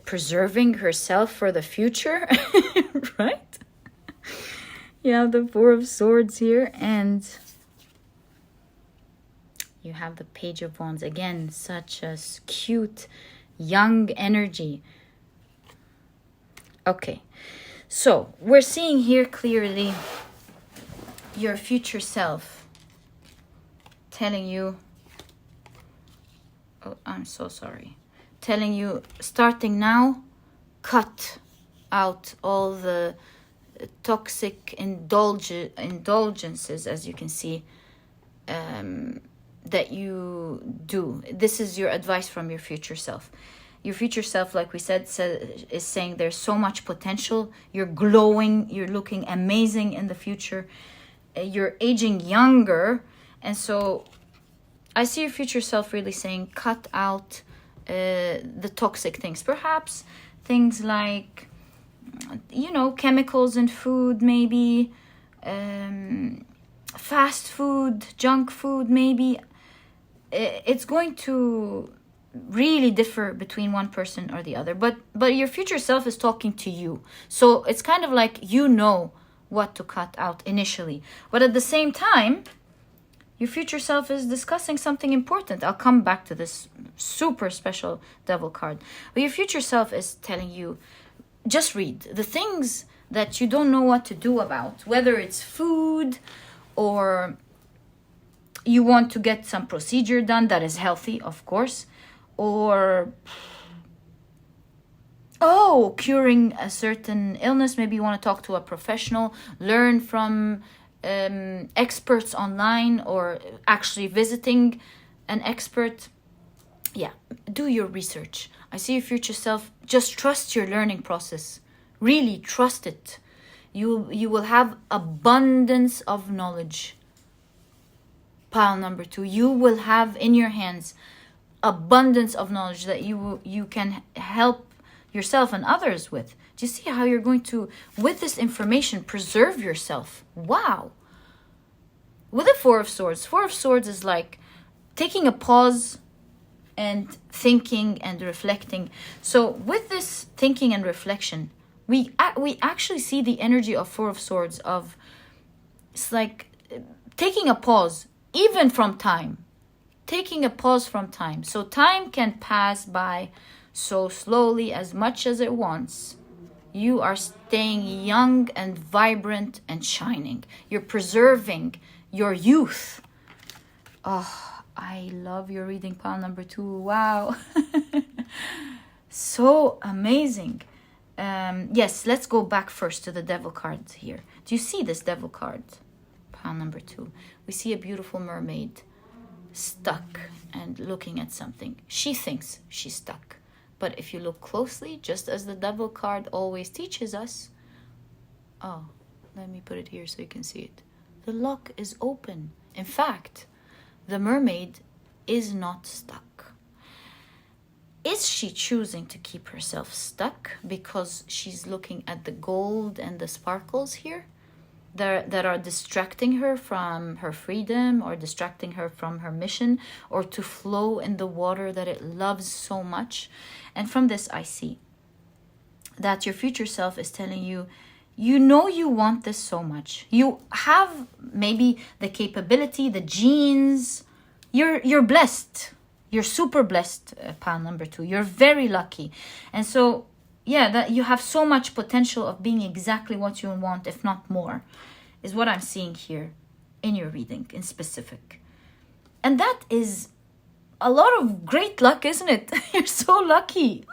preserving herself for the future? Right? You have the Four of Swords here, and you have the Page of Wands. Again, such a cute, young energy. Okay, so we're seeing here clearly your future self telling you, oh, I'm so sorry, telling you, starting now, cut out all the toxic indulgences, as you can see, that you do. This is your advice from your future self. Your future self, like we said, is saying there's so much potential. You're glowing. You're looking amazing in the future. You're aging younger. And so I see your future self really saying, cut out the toxic things. Perhaps things like, you know, chemicals in food, maybe fast food, junk food, maybe. It's going to really differ between one person or the other, but your future self is talking to you, so it's kind of like you know what to cut out initially, but at the same time your future self is discussing something important. I'll come back to this super special Devil card, but your future self is telling you, just read the things that you don't know what to do about, whether it's food or you want to get some procedure done that is healthy, of course, or curing a certain illness. Maybe you want to talk to a professional, learn from experts online, or actually visiting an expert. Yeah, do your research. I see your future self. Just trust your learning process. Really trust it. You will have abundance of knowledge. Pile number 2. You will have in your hands abundance of knowledge that you can help yourself and others with. Do you see how you're going to, with this information, preserve yourself? Wow. With the Four of Swords is like taking a pause and thinking and reflecting. So with this thinking and reflection, we actually see the energy of Four of Swords of, it's like taking a pause, even from time. Taking a pause from time. So time can pass by so slowly, as much as it wants, you are staying young and vibrant and shining. You're preserving your youth. Oh, I love your reading, pile number 2. Wow. So amazing. Yes, let's go back first to the devil card here. Do you see this devil card? Pile number 2. We see a beautiful mermaid stuck and looking at something. She thinks she's stuck. But if you look closely, just as the devil card always teaches us, oh, let me put it here so you can see it. The lock is open. In fact, the mermaid is not stuck. Is she choosing to keep herself stuck because she's looking at the gold and the sparkles here that are distracting her from her freedom, or distracting her from her mission, or to flow in the water that it loves so much? And from this, I see that your future self is telling you, you know you want this so much. You have maybe the capability, the genes. You're blessed. You're super blessed, pile number 2. You're very lucky. And so, yeah, that you have so much potential of being exactly what you want, if not more, is what I'm seeing here in your reading in specific. And that is a lot of great luck, isn't it? You're so lucky.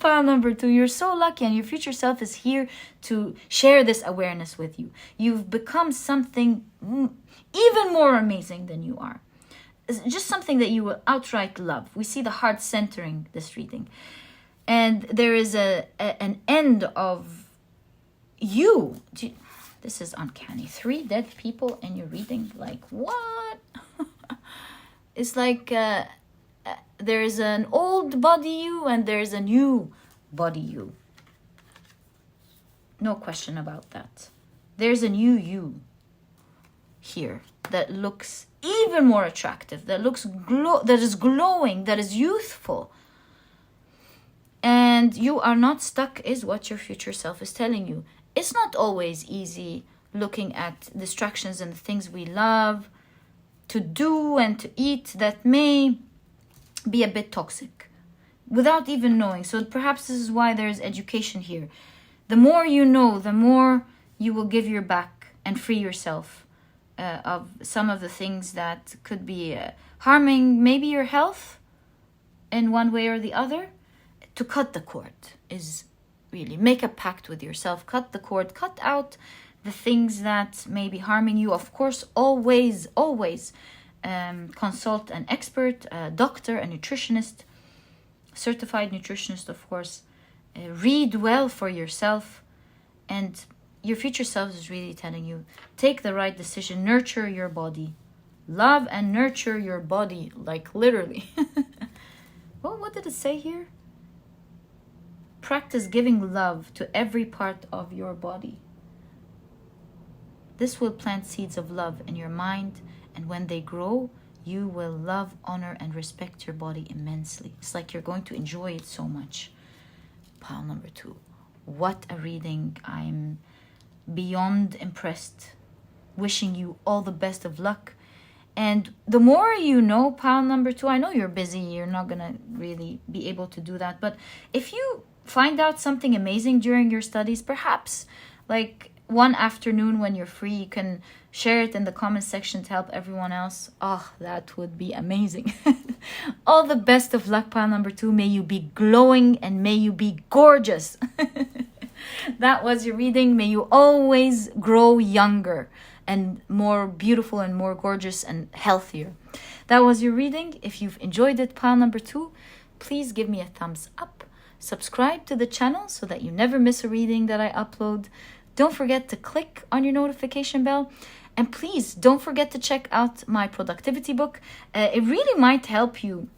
Pile number 2, you're so lucky, and your future self is here to share this awareness with you. You've become something even more amazing than you are. It's just something that you will outright love. We see the heart centering this reading. And there is an end of you. This is uncanny. 3 dead people in your reading. Like, what? It's like there is an old body you and there's a new body you. No question about that. There's a new you here that looks even more attractive, that is glowing, that is youthful. And you are not stuck, is what your future self is telling you. It's not always easy looking at distractions and the things we love to do and to eat that may be a bit toxic without even knowing. So perhaps this is why there's education here. The more you know, the more you will give your back and free yourself of some of the things that could be harming maybe your health in one way or the other. To cut the cord is really make a pact with yourself. Cut the cord, cut out the things that may be harming you. Of course, always consult an expert, a doctor, a nutritionist, certified nutritionist, of course. Read well for yourself, and your future self is really telling you, take the right decision, nurture your body. Love and nurture your body, like literally. Well, what did it say here? Practice giving love to every part of your body. This will plant seeds of love in your mind, and when they grow, you will love, honor, and respect your body immensely. It's like you're going to enjoy it so much. Pile number 2. What a reading. I'm beyond impressed. Wishing you all the best of luck. And the more you know, pile number 2, I know you're busy. You're not going to really be able to do that. But if you find out something amazing during your studies, perhaps like one afternoon when you're free, you can share it in the comment section to help everyone else. Oh, that would be amazing. All the best of luck, pile number 2. May you be glowing and may you be gorgeous. That was your reading. May you always grow younger and more beautiful and more gorgeous and healthier. That was your reading. If you've enjoyed it, pile number 2, please give me a thumbs up. Subscribe to the channel so that you never miss a reading that I upload. Don't forget to click on your notification bell. And please don't forget to check out my productivity book. It really might help you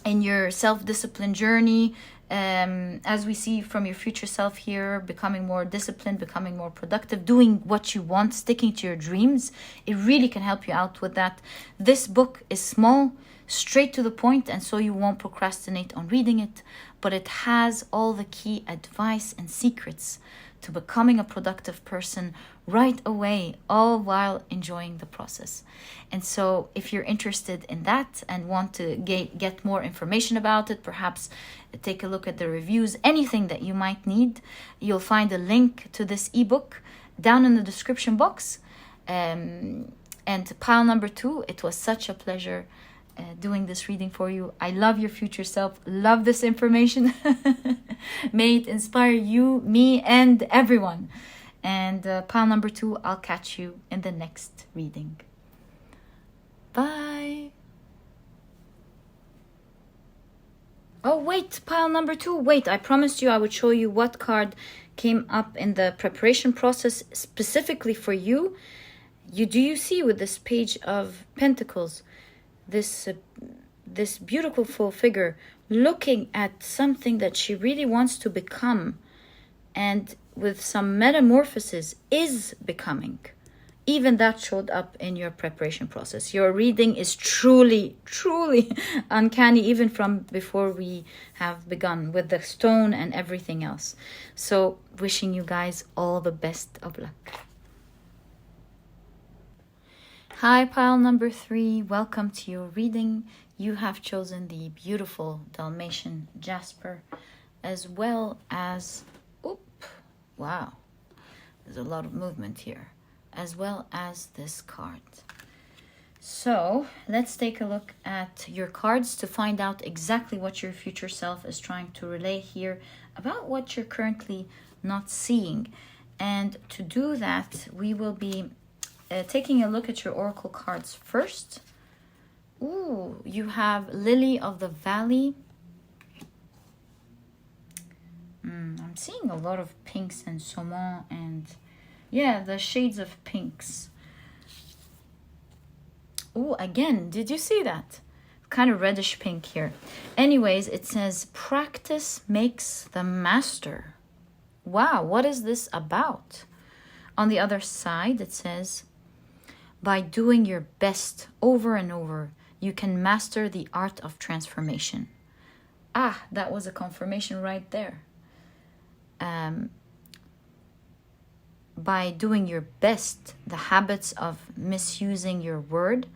in your self-discipline journey. As we see from your future self here, becoming more disciplined, becoming more productive, doing what you want, sticking to your dreams. It really can help you out with that. This book is small, straight to the point, and so you won't procrastinate on reading it. But it has all the key advice and secrets to becoming a productive person right away, all while enjoying the process. And so if you're interested in that and want to get more information about it, perhaps take a look at the reviews, anything that you might need, you'll find a link to this ebook down in the description box. And pile number 2, it was such a pleasure doing this reading for you. I love your future self, love this information. May it inspire you, me, and everyone. And pile number 2, I'll catch you in the next reading. Bye. Oh wait, pile number 2, wait, I promised you I would show you what card came up in the preparation process specifically for you. Do you see with this Page of Pentacles, this beautiful figure looking at something that she really wants to become, and with some metamorphosis is becoming. Even that showed up in your preparation process. Your reading is truly uncanny, even from before we have begun with the stone and everything else. So wishing you guys all the best of luck. Hi, pile number 3. Welcome to your reading. You have chosen the beautiful Dalmation Jasper, as well as, wow, there's a lot of movement here, as well as this card. So let's take a look at your cards to find out exactly what your future self is trying to relay here about what you're currently not seeing. And to do that, we will be taking a look at your oracle cards first. Ooh, you have Lily of the Valley. I'm seeing a lot of pinks and saumon, and yeah, the shades of pinks. Ooh, again, did you see that? Kind of reddish pink here. Anyways, it says practice makes the master. Wow, what is this about? On the other side, it says, by doing your best over and over, you can master the art of transformation. Ah, that was a confirmation right there. By doing your best, the habits of misusing your word,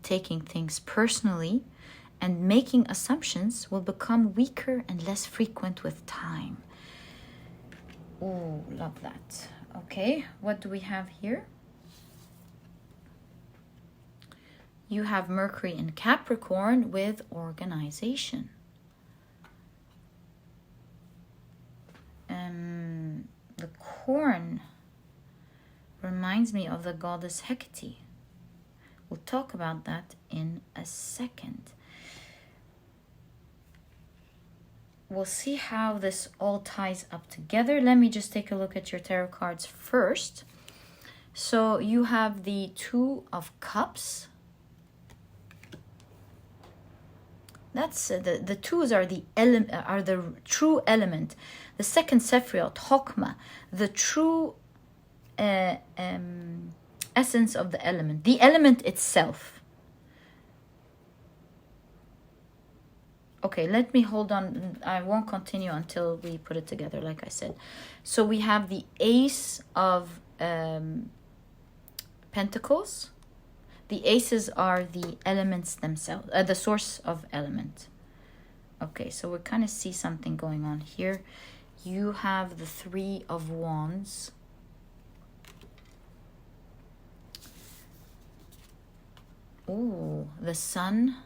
taking things personally, and making assumptions will become weaker and less frequent with time. Oh, love that. Okay, what do we have here? You have Mercury in Capricorn with organization. The corn reminds me of the goddess Hecate. We'll talk about that in a second. We'll see how this all ties up together. Let me just take a look at your tarot cards first. So you have the Two of Cups. That's the twos are the true element. The second Sephiroth, Chokmah, the true essence of the element itself. Okay, let me hold on. I won't continue until we put it together, like I said. So we have the Ace of Pentacles. The aces are the elements themselves, the source of element. Okay, so we kind of see something going on here. You have the Three of Wands. Ooh, the Sun.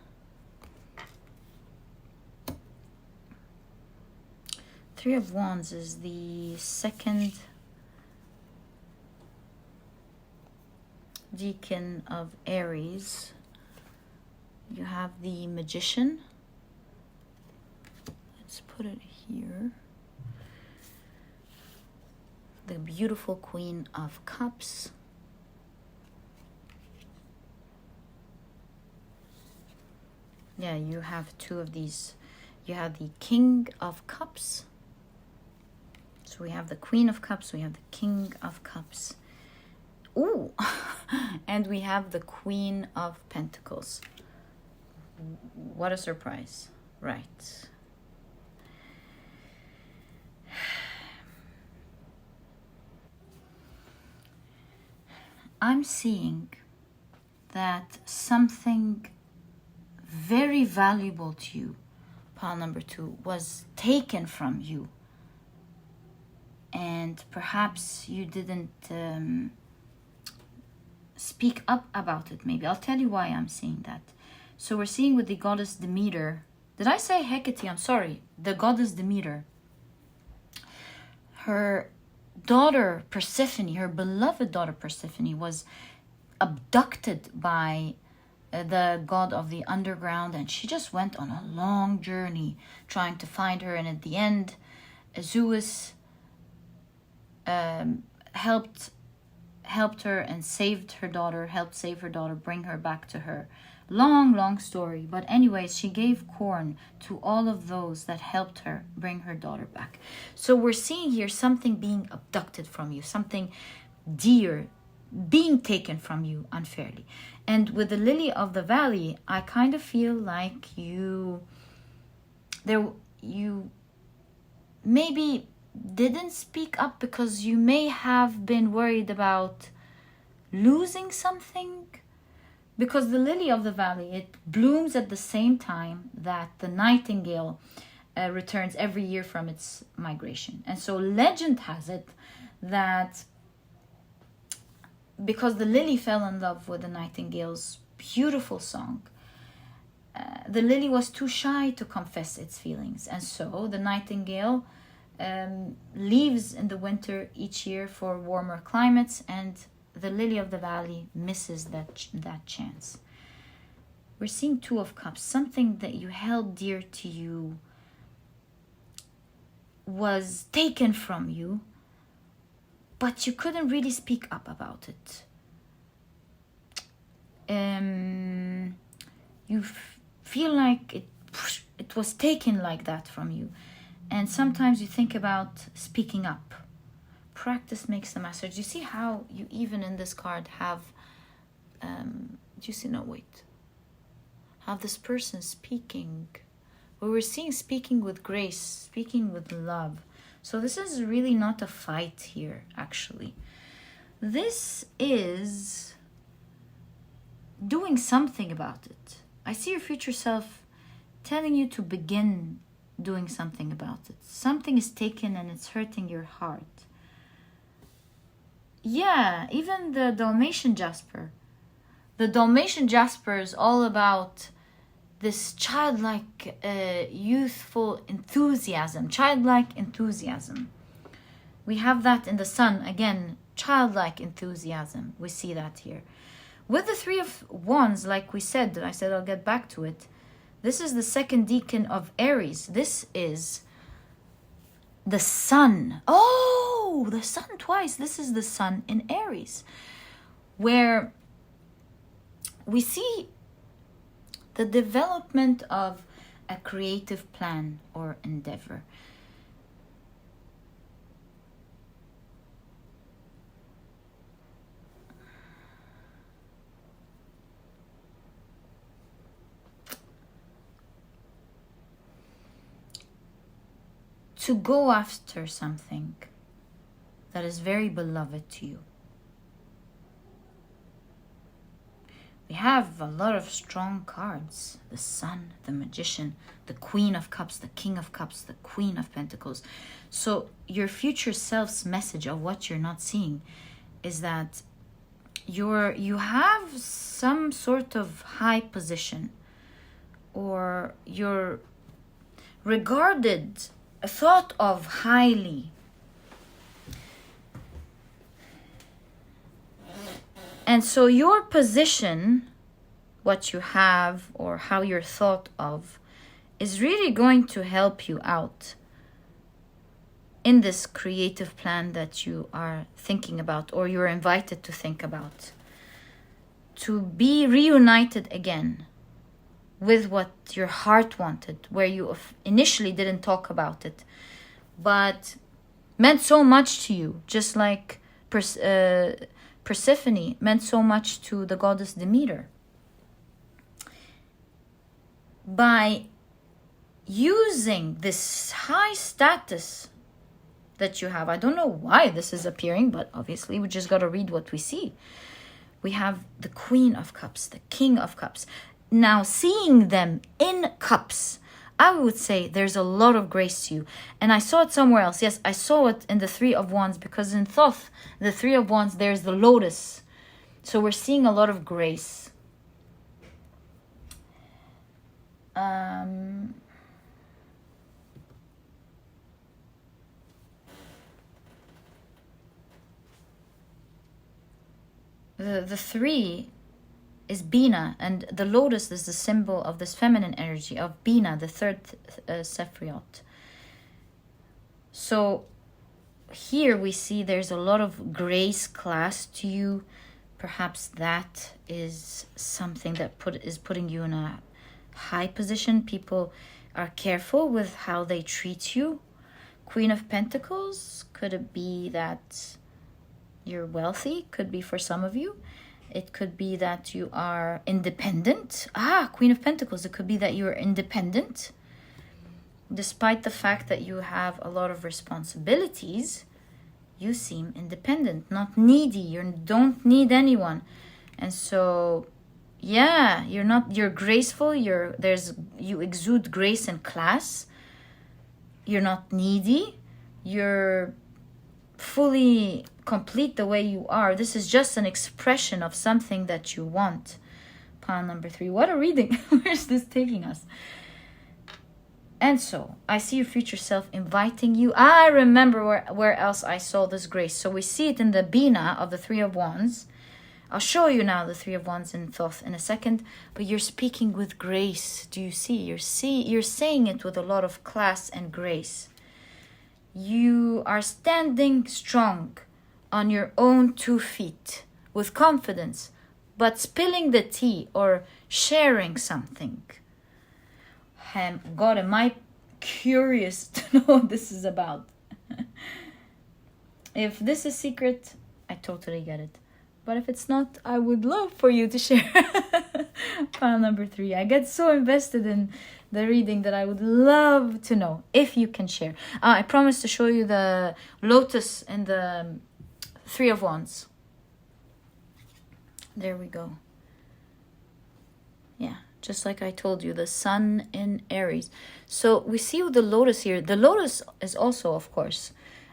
Three of Wands is the second decan of Aries. You have the Magician. Let's put it here. The beautiful Queen of Cups. Yeah, you have two of these. You have the King of Cups. So we have the Queen of Cups, we have the King of Cups. Ooh, and we have the Queen of Pentacles. What a surprise, right? I'm seeing that something very valuable to you, pile number 2, was taken from you. And perhaps you didn't speak up about it, maybe. I'll tell you why I'm seeing that. So we're seeing with the goddess Demeter. Did I say Hecate? I'm sorry. The goddess Demeter. Her daughter Persephone, her beloved daughter Persephone, was abducted by the god of the underground, and she just went on a long journey trying to find her. And at the end, Zeus helped her and saved her daughter, helped save her daughter, bring her back to her. Long story. But anyways, she gave corn to all of those that helped her bring her daughter back. So we're seeing here something being abducted from you, something dear being taken from you unfairly. And with the lily of the valley, I kind of feel like you maybe didn't speak up because you may have been worried about losing something. Because the lily of the valley, it blooms at the same time that the nightingale returns every year from its migration. And so legend has it that because the lily fell in love with the nightingale's beautiful song, the lily was too shy to confess its feelings. And so the nightingale leaves in the winter each year for warmer climates, and the lily of the valley misses that chance. We're seeing 2 of Cups. Something that you held dear to you was taken from you, but you couldn't really speak up about it. You feel like it was taken like that from you. And sometimes you think about speaking up. Practice makes the master. Do you see how you even in this card have, do you see, no wait, have this person speaking, where we're seeing speaking with grace, speaking with love. So this is really not a fight here, actually. This is doing something about it. I see your future self telling you to begin doing something about it. Something is taken and it's hurting your heart. Yeah, even the Dalmation Jasper. The Dalmatian Jasper is all about this childlike, youthful enthusiasm. Childlike enthusiasm. We have that in the sun. Again, childlike enthusiasm. We see that here. With the 3 of Wands, like we said, I said I'll get back to it. This is the 2nd decan of Aries. This is the sun. Oh, the sun twice. This is the sun in Aries, where we see the development of a creative plan or endeavor. To go after something that is very beloved to you. We have a lot of strong cards. The Sun, the Magician, the Queen of Cups, the King of Cups, the Queen of Pentacles. So your future self's message of what you're not seeing is that you have some sort of high position, or you're regarded, thought of highly. And so your position, what you have or how you're thought of, is really going to help you out in this creative plan that you are thinking about, or you're invited to think about, to be reunited again with what your heart wanted, where you initially didn't talk about it, but meant so much to you, just like Persephone meant so much to the goddess Demeter. By using this high status that you have, I don't know why this is appearing, but obviously we just got to read what we see. We have the Queen of Cups, the King of Cups. Now, seeing them in cups, I would say there's a lot of grace to you. And I saw it somewhere else. Yes, I saw it in the Three of Wands, because in Thoth, the Three of Wands, there's the lotus. So we're seeing a lot of grace. The three is Bina, and the lotus is the symbol of this feminine energy of Bina, the third Sephiroth. So here we see there's a lot of grace class to you. Perhaps that is something that is putting you in a high position. People are careful with how they treat you. Queen of Pentacles, could it be that you're wealthy? Could be for some of you. It could be that you are independent. Queen of Pentacles, it could be that you're independent. Despite the fact that you have a lot of responsibilities, you seem independent, not needy. You don't need anyone. And so, yeah, you're graceful. You exude grace and class. You're not needy. You're fully complete the way you are. This is just an expression of something that you want. Pile number 3. What a reading. Where's this taking us? And so, I see your future self inviting you. I remember where else I saw this grace. So we see it in the Bina of the Three of Wands. I'll show you now the Three of Wands in Thoth in a second. But you're speaking with grace. Do you see? You're saying it with a lot of class and grace. You are standing strong on your own 2 feet with confidence, but spilling the tea or sharing something. God, am I curious to know what this is about. If this is secret, I totally get it. But if it's not, I would love for you to share. Pile number 3. I get so invested in the reading that I would love to know if you can share. I promise to show you the lotus and the Three of Wands. There we go. Yeah, just like I told you, the sun in Aries. So we see the lotus here. The lotus is also, of course,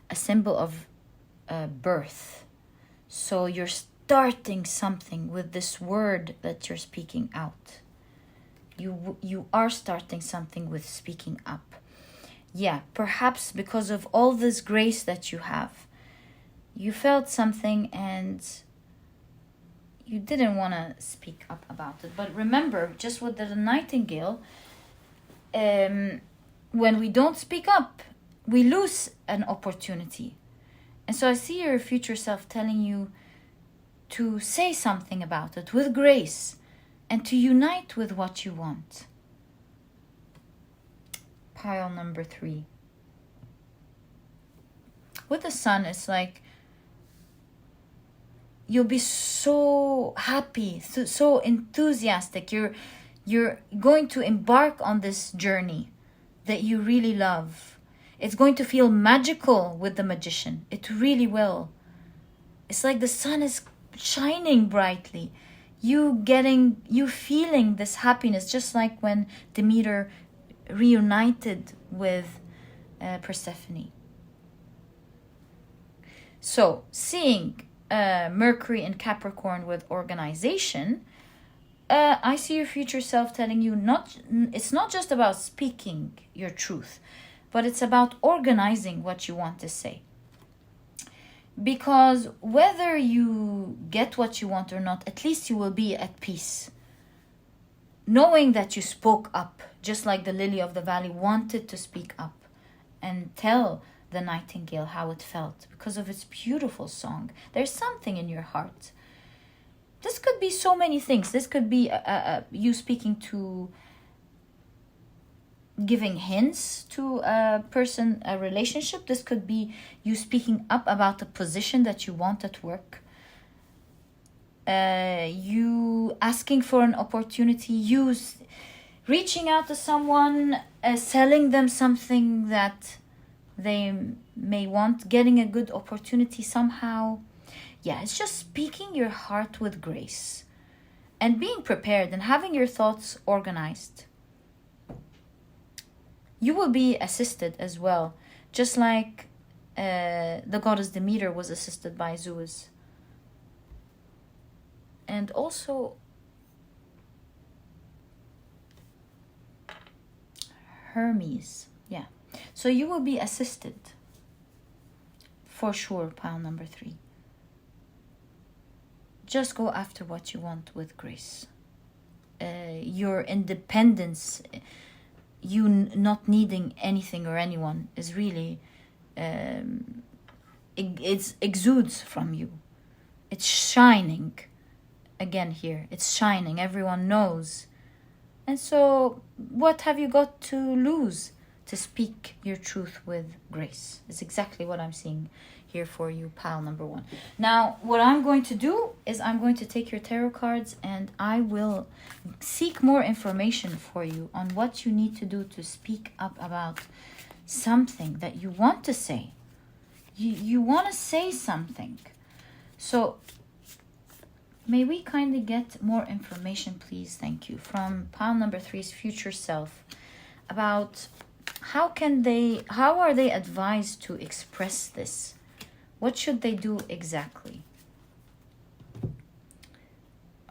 a symbol of birth. So you're starting something with this word that you're speaking out. You are starting something with speaking up. Yeah, perhaps because of all this grace that you have, you felt something and you didn't want to speak up about it. But remember, just with the nightingale, when we don't speak up, we lose an opportunity. And so I see your future self telling you to say something about it with grace and to unite with what you want. Pile number 3. With the sun, it's like you'll be so happy, so enthusiastic. You're going to embark on this journey that you really love. It's going to feel magical with the magician. It really will. It's like the sun is shining brightly. You feeling this happiness, just like when Demeter reunited with Persephone. So, seeing Mercury in Capricorn with organization, I see your future self telling you it's not just about speaking your truth, but it's about organizing what you want to say. Because whether you get what you want or not, at least you will be at peace. Knowing that you spoke up, just like the lily of the valley wanted to speak up and tell the nightingale how it felt because of its beautiful song. There's something in your heart. This could be so many things. This could be you speaking to, giving hints to a person, a relationship. This could be you speaking up about the position that you want at work. You asking for an opportunity. You reaching out to someone, selling them something that they may want, getting a good opportunity somehow. Yeah, it's just speaking your heart with grace and being prepared and having your thoughts organized. You will be assisted as well, just like the goddess Demeter was assisted by Zeus. And also Hermes. Yeah. So you will be assisted for sure, pile number 3. Just go after what you want with grace. Your independence, you not needing anything or anyone, is really it exudes from you. It's shining. Again here, it's shining. Everyone knows. And so what have you got to lose to speak your truth with grace? It's exactly what I'm seeing here for you, pile number 1. Now, what I'm going to do is I'm going to take your tarot cards and I will seek more information for you on what you need to do to speak up about something that you want to say. You want to say something. So may we kindly get more information, please? Thank you. From pile number 3's future self about how are they advised to express this? What should they do exactly?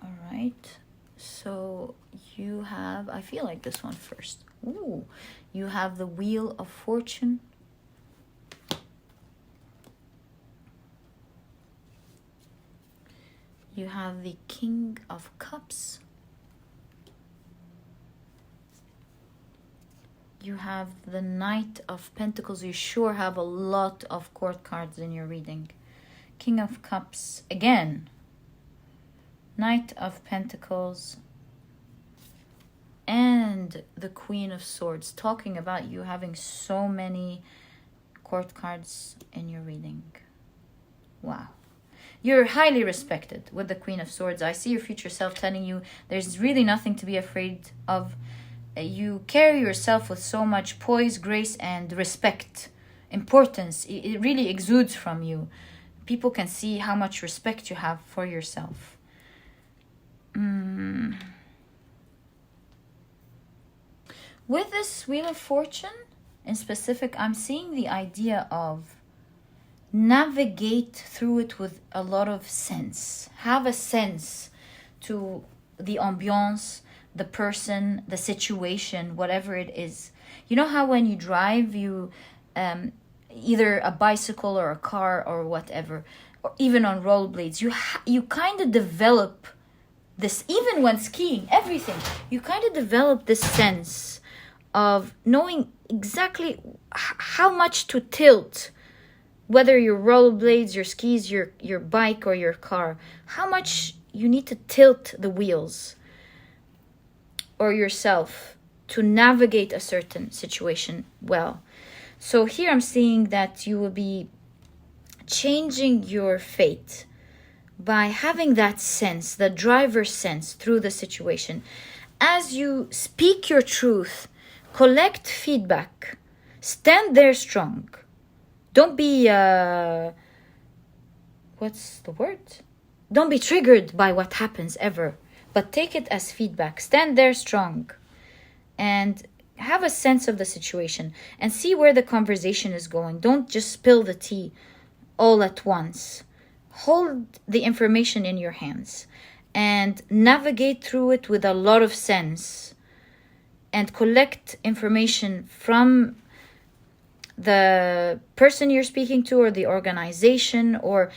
All right. So you have, I feel like this one first. Ooh, you have the Wheel of Fortune. You have the King of Cups. You have the Knight of Pentacles. You sure have a lot of court cards in your reading. King of Cups again. Knight of Pentacles. And the Queen of Swords. Talking about you having so many court cards in your reading. Wow. You're highly respected with the Queen of Swords. I see your future self telling you there's really nothing to be afraid of. You carry yourself with so much poise, grace, and respect. Importance. It really exudes from you. People can see how much respect you have for yourself. With this Wheel of Fortune, in specific, I'm seeing the idea of navigate through it with a lot of sense. Have a sense to the ambiance, the person, the situation, whatever it is. You know how when you drive, you either a bicycle or a car or whatever, or even on rollerblades, you kind of develop this, even when skiing, everything, you kind of develop this sense of knowing exactly how much to tilt, whether your rollerblades, your skis, your bike, or your car, how much you need to tilt the wheels or yourself to navigate a certain situation well. So here I'm seeing that you will be changing your fate by having that sense, the driver's sense through the situation. As you speak your truth, collect feedback, stand there strong. Don't be, what's the word? Don't be triggered by what happens ever, but take it as feedback. Stand there strong and have a sense of the situation and see where the conversation is going. Don't just spill the tea all at once. Hold the information in your hands and navigate through it with a lot of sense and collect information from the person you're speaking to or the organization, or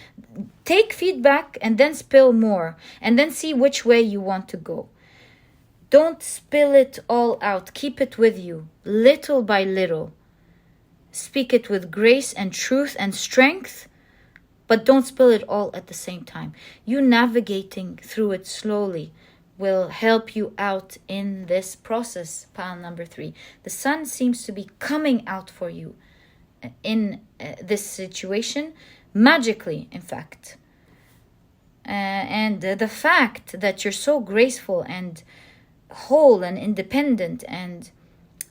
take feedback and then spill more and then see which way you want to go. Don't spill it all out. Keep it with you, little by little. Speak it with grace and truth and strength, but don't spill it all at the same time. You navigating through it slowly will help you out in this process, pile number 3. The sun seems to be coming out for you in this situation, magically, in fact. And the fact that you're so graceful and whole and independent and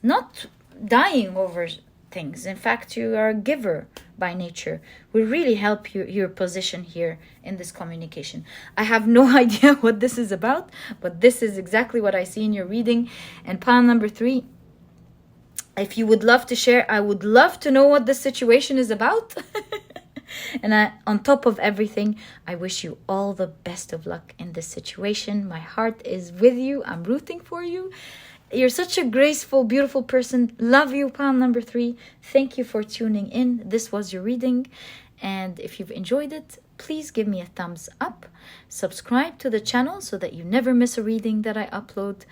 not dying over things. In fact, you are a giver by nature. Will really help your position here in this communication. I have no idea what this is about, but this is exactly what I see in your reading. And pile number 3, if you would love to share, I would love to know what this situation is about. And on top of everything, I wish you all the best of luck in this situation. My heart is with you. I'm rooting for you. You're such a graceful, beautiful person. Love you, pile number 3. Thank you for tuning in. This was your reading. And if you've enjoyed it, please give me a thumbs up. Subscribe to the channel so that you never miss a reading that I upload.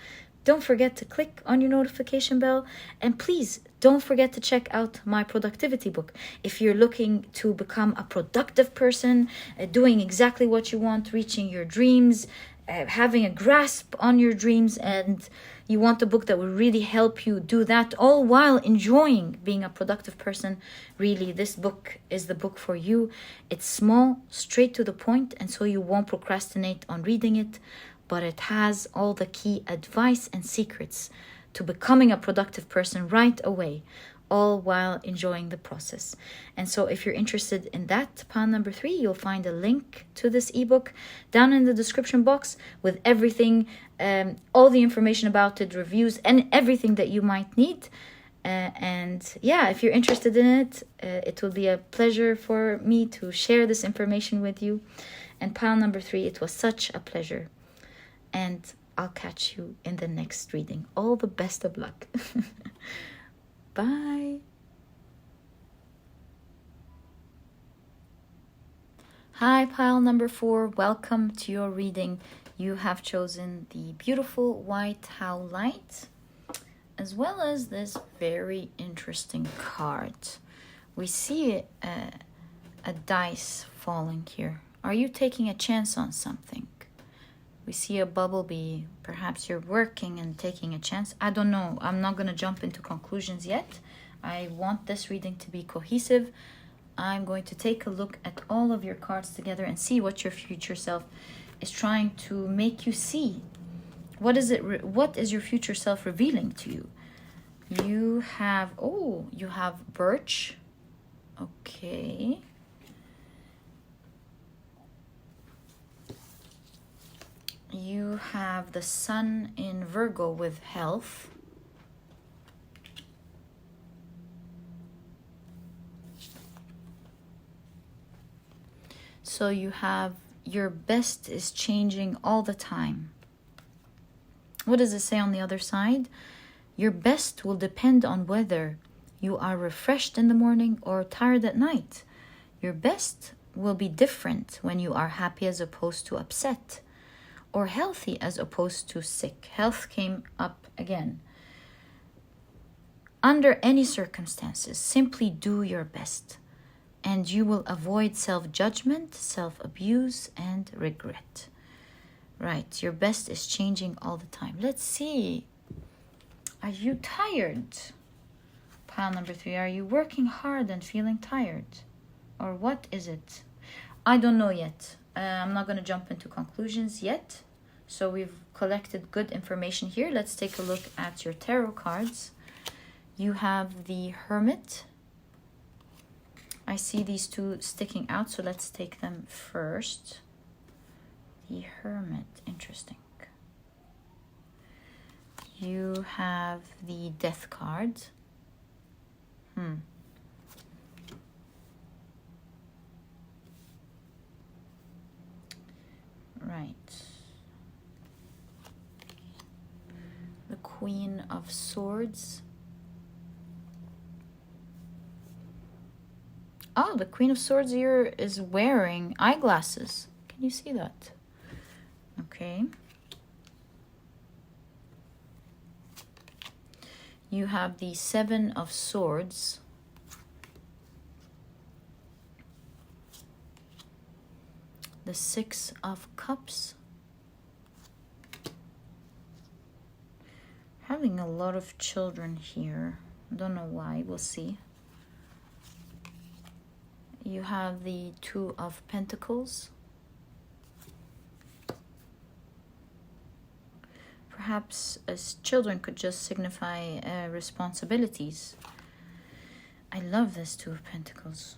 Don't forget to click on your notification bell. And please don't forget to check out my productivity book. If you're looking to become a productive person, doing exactly what you want, reaching your dreams, having a grasp on your dreams, and you want a book that will really help you do that, all while enjoying being a productive person, really, this book is the book for you. It's small, straight to the point, and so you won't procrastinate on reading it, but it has all the key advice and secrets to becoming a productive person right away, all while enjoying the process. And so if you're interested in that, pile number 3, you'll find a link to this ebook down in the description box with everything, all the information about it, reviews, and everything that you might need. And yeah, if you're interested in it, it will be a pleasure for me to share this information with you. And pile number 3, it was such a pleasure. And I'll catch you in the next reading. All the best of luck. Bye. Hi, pile number 4. Welcome to your reading. You have chosen the beautiful white Howlite, as well as this very interesting card. We see a dice falling here. Are you taking a chance on something? We see a bumblebee. Perhaps you're working and taking a chance. I don't know. I'm not going to jump into conclusions yet. I want this reading to be cohesive. I'm going to take a look at all of your cards together and see what your future self is trying to make you see. What is it? What is your future self revealing to you? You have, you have birch. Okay. You have the sun in Virgo with health. So you have your best is changing all the time. What does it say on the other side? Your best will depend on whether you are refreshed in the morning or tired at night. Your best will be different when you are happy as opposed to upset, or healthy as opposed to sick. Health came up again. Under any circumstances, simply do your best, and you will avoid self-judgment, self-abuse, and regret. Right, your best is changing all the time. Let's see. Are you tired? Pile number 3, are you working hard and feeling tired? Or what is it? I don't know yet. I'm not going to jump into conclusions yet. So we've collected good information here. Let's take a look at your tarot cards. You have the Hermit. I see these two sticking out, so let's take them first. The Hermit, interesting. You have the Death card. Right. The Queen of Swords. Oh, the Queen of Swords here is wearing eyeglasses. Can you see that? Okay. You have the Seven of Swords. The Six of Cups. Having a lot of children here. I don't know why. We'll see. You have the Two of Pentacles. Perhaps as children could just signify responsibilities. I love this Two of Pentacles.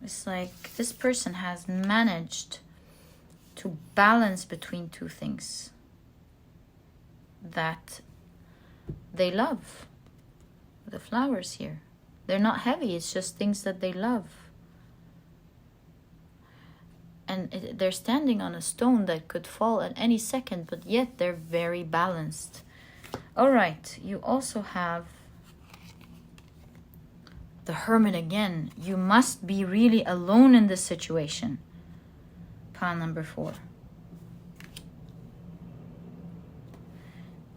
It's like this person has managed to balance between two things that they love. The flowers here. They're not heavy. It's just things that they love. And they're standing on a stone that could fall at any second, but yet they're very balanced. All right. You also have the Hermit again. You must be really alone in this situation. Pile number 4.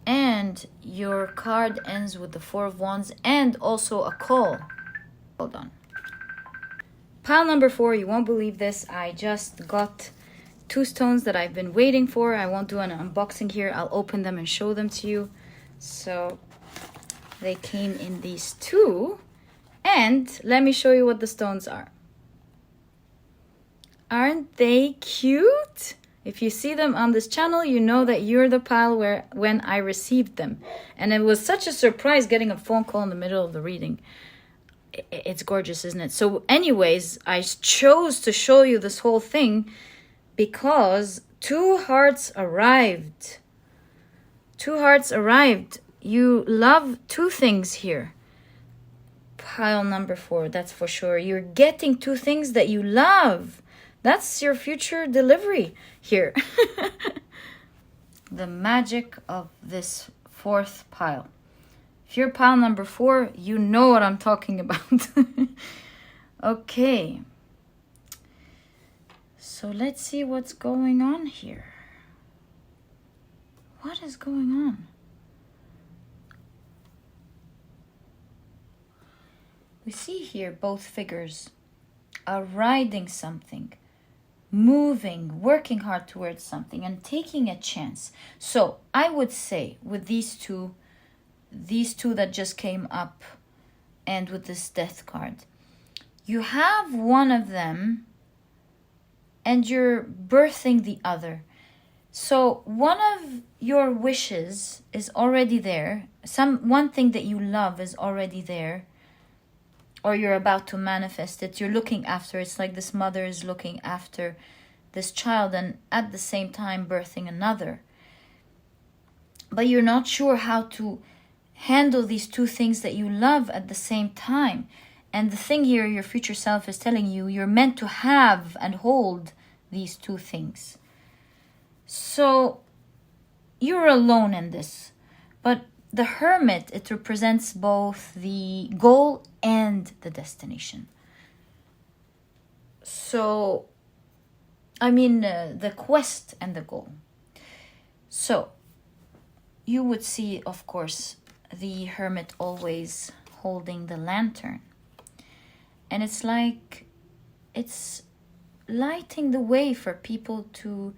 And your card ends with the 4 of Wands and also a call. Hold on. Pile number 4, you won't believe this. I just got 2 stones that I've been waiting for. I won't do an unboxing here. I'll open them and show them to you. So they came in these 2. And let me show you what the stones are. Aren't they cute? If you see them on this channel, you know that you're the pile where when I received them. And it was such a surprise getting a phone call in the middle of the reading. It's gorgeous, isn't it? So anyways, I chose to show you this whole thing because 2 hearts arrived. 2 hearts arrived. You love 2 things here. Pile number 4, that's for sure. You're getting 2 things that you love. That's your future delivery here. The magic of this 4th pile. If you're pile number 4, you know what I'm talking about. Okay. So let's see what's going on here. What is going on? We see here both figures are riding something, moving, working hard towards something, and taking a chance. So I would say with these two that just came up, and with this Death card, you have one of them and you're birthing the other. So one of your wishes is already there. One thing that you love is already there, or you're about to manifest it. You're looking after. It's like this mother is looking after this child and at the same time birthing another. But you're not sure how to handle these 2 things that you love at the same time. And the thing here, your future self is telling you, you're meant to have and hold these 2 things. So you're alone in this. But the Hermit, it represents both the goal and the destination. So, I mean, the quest and the goal. So, you would see, of course, the Hermit always holding the lantern. And it's like, it's lighting the way for people to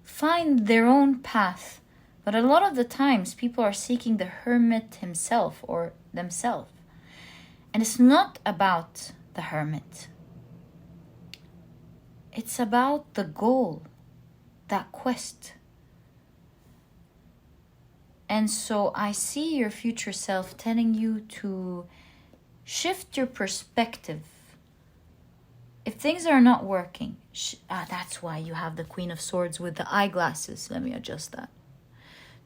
find their own path. But a lot of the times, people are seeking the Hermit himself or themselves. And it's not about the Hermit. It's about the goal, that quest. And so I see your future self telling you to shift your perspective. If things are not working, that's why you have the Queen of Swords with the eyeglasses. Let me adjust that.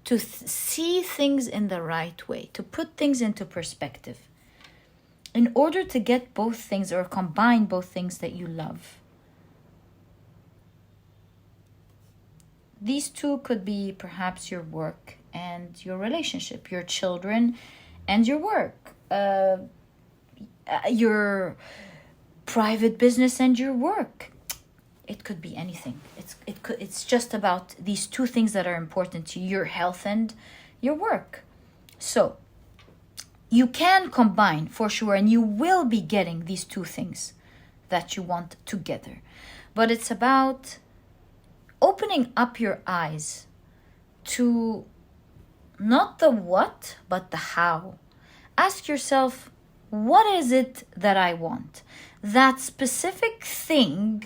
To see things in the right way, to put things into perspective. In order to get both things or combine both things that you love. These 2 could be perhaps your work and your relationship, your children and your work, your private business and your work. It could be anything. It's just about these 2 things that are important to you, your health and your work. So you can combine for sure, and you will be getting these 2 things that you want together. But it's about opening up your eyes to not the what, but the how. Ask yourself, what is it that I want? That specific thing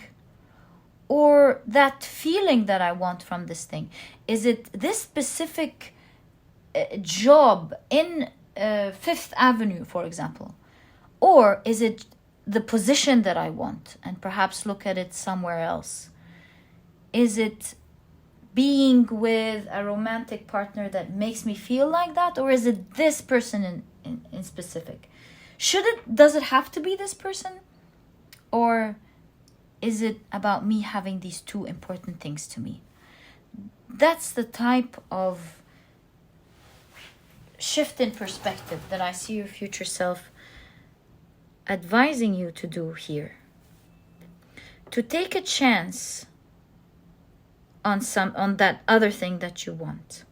or that feeling that I want from this thing. Is it this specific job in 5th Avenue, for example? Or is it the position that I want, and perhaps look at it somewhere else? Is it being with a romantic partner that makes me feel like that? Or is it this person in specific? Does it have to be this person? Or is it about me having these two important things to me? That's the type of shift in perspective that I see your future self advising you to do here. To take a chance on that other thing that you want,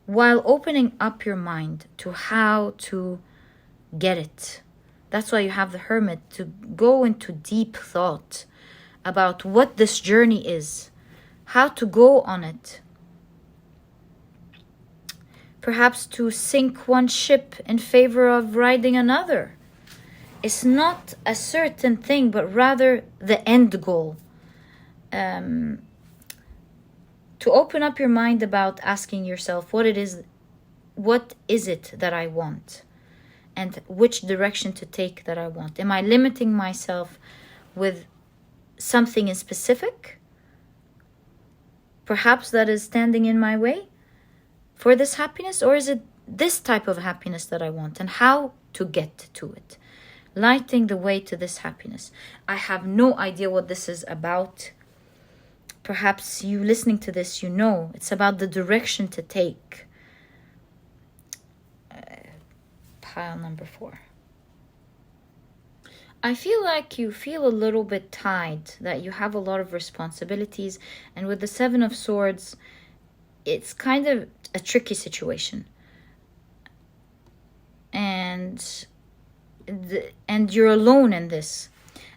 while opening up your mind to how to get it. That's why you have the Hermit, to go into deep thought about what this journey is, how to go on it. Perhaps to sink one ship in favor of riding another. It's not a certain thing, but rather the end goal. To open up your mind about asking yourself what is it that I want, and which direction to take that I want. Am I limiting myself with something in specific? Perhaps that is standing in my way for this happiness, or is it this type of happiness that I want, and how to get to it? Lighting the way to this happiness. I have no idea what this is about. Perhaps you listening to this, you know, it's about the direction to take. Pile number 4. I feel like you feel a little bit tied, that you have a lot of responsibilities, and with the 7 of Swords, it's kind of a tricky situation. And you're alone in this.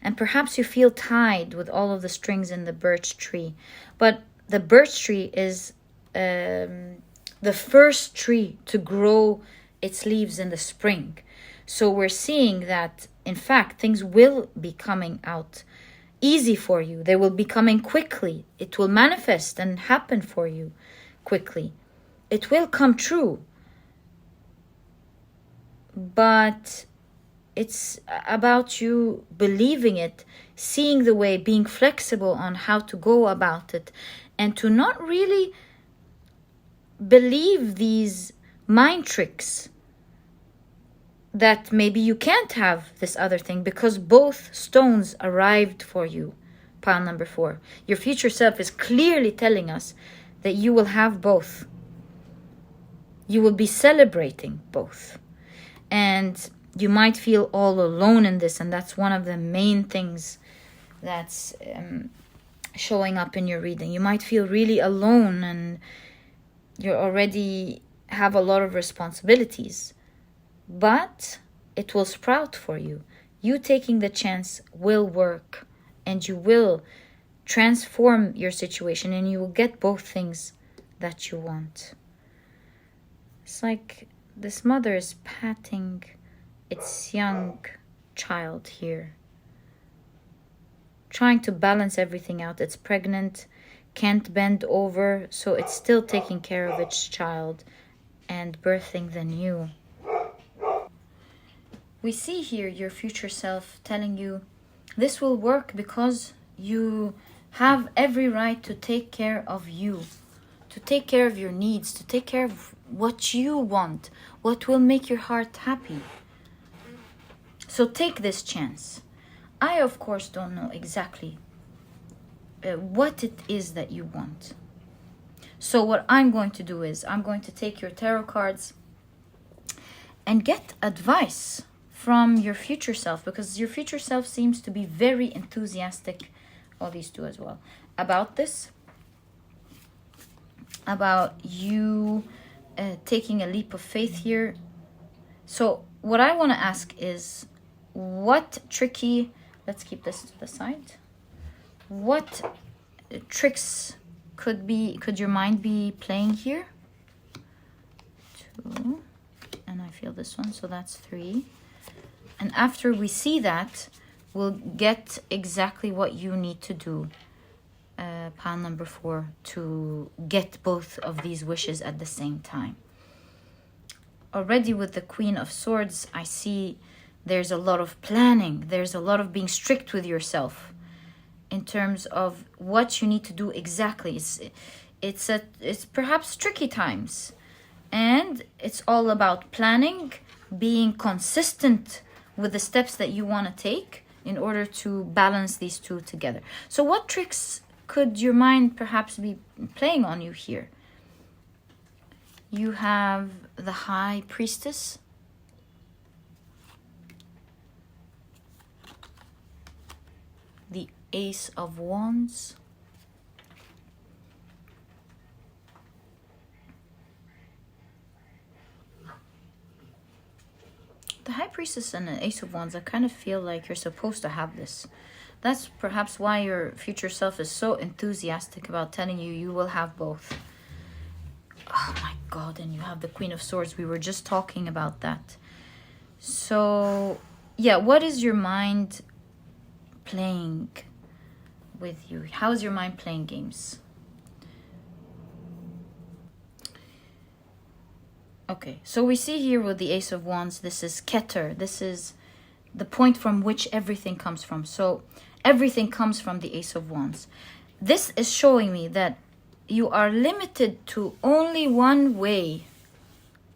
And perhaps you feel tied with all of the strings in the birch tree. But the birch tree is the first tree to grow its leaves in the spring. So we're seeing that, in fact, things will be coming out easy for you. They will be coming quickly. It will manifest and happen for you quickly. It will come true. But it's about you believing it, seeing the way, being flexible on how to go about it, and to not really believe these mind tricks that maybe you can't have this other thing because both stones arrived for you. Pile number 4. Your future self is clearly telling us that you will have both. You will be celebrating both. And you might feel all alone in this, and that's one of the main things that's showing up in your reading. You might feel really alone, and you already have a lot of responsibilities. But it will sprout for you. You taking the chance will work, and you will transform your situation, and you will get both things that you want. It's like this mother is patting its young child here, trying to balance everything out. It's pregnant, can't bend over, so it's still taking care of its child and birthing the new. We see here your future self telling you this will work because you have every right to take care of you, to take care of your needs, to take care of what you want, what will make your heart happy. So take this chance. I, of course, don't know exactly what it is that you want. So what I'm going to do is I'm going to take your tarot cards and get advice from your future self, because your future self seems to be very enthusiastic, all these two as well, about this, about you taking a leap of faith here. So what I want to ask is, what tricky, let's keep this to the side, what tricks could your mind be playing here? 2, and I feel this one, so that's 3. And after we see that, we'll get exactly what you need to do, pile number 4, to get both of these wishes at the same time. Already with the Queen of Swords, I see There's a lot of planning. There's a lot of being strict with yourself in terms of what you need to do exactly. It's perhaps tricky times, and it's all about planning, being consistent with the steps that you want to take in order to balance these two together. So what tricks could your mind perhaps be playing on you here? You have the High Priestess, the Ace of Wands, the High Priestess and the Ace of Wands. I kind of feel like you're supposed to have this. That's perhaps why your future self is so enthusiastic about telling you you will have both. Oh my God, and you have the Queen of Swords. We were just talking about that. So, yeah, what is your mind playing with you? How is your mind playing games? Okay, so we see here with the Ace of Wands, this is Keter. This is the point from which everything comes from. So everything comes from the Ace of Wands. This is showing me that you are limited to only one way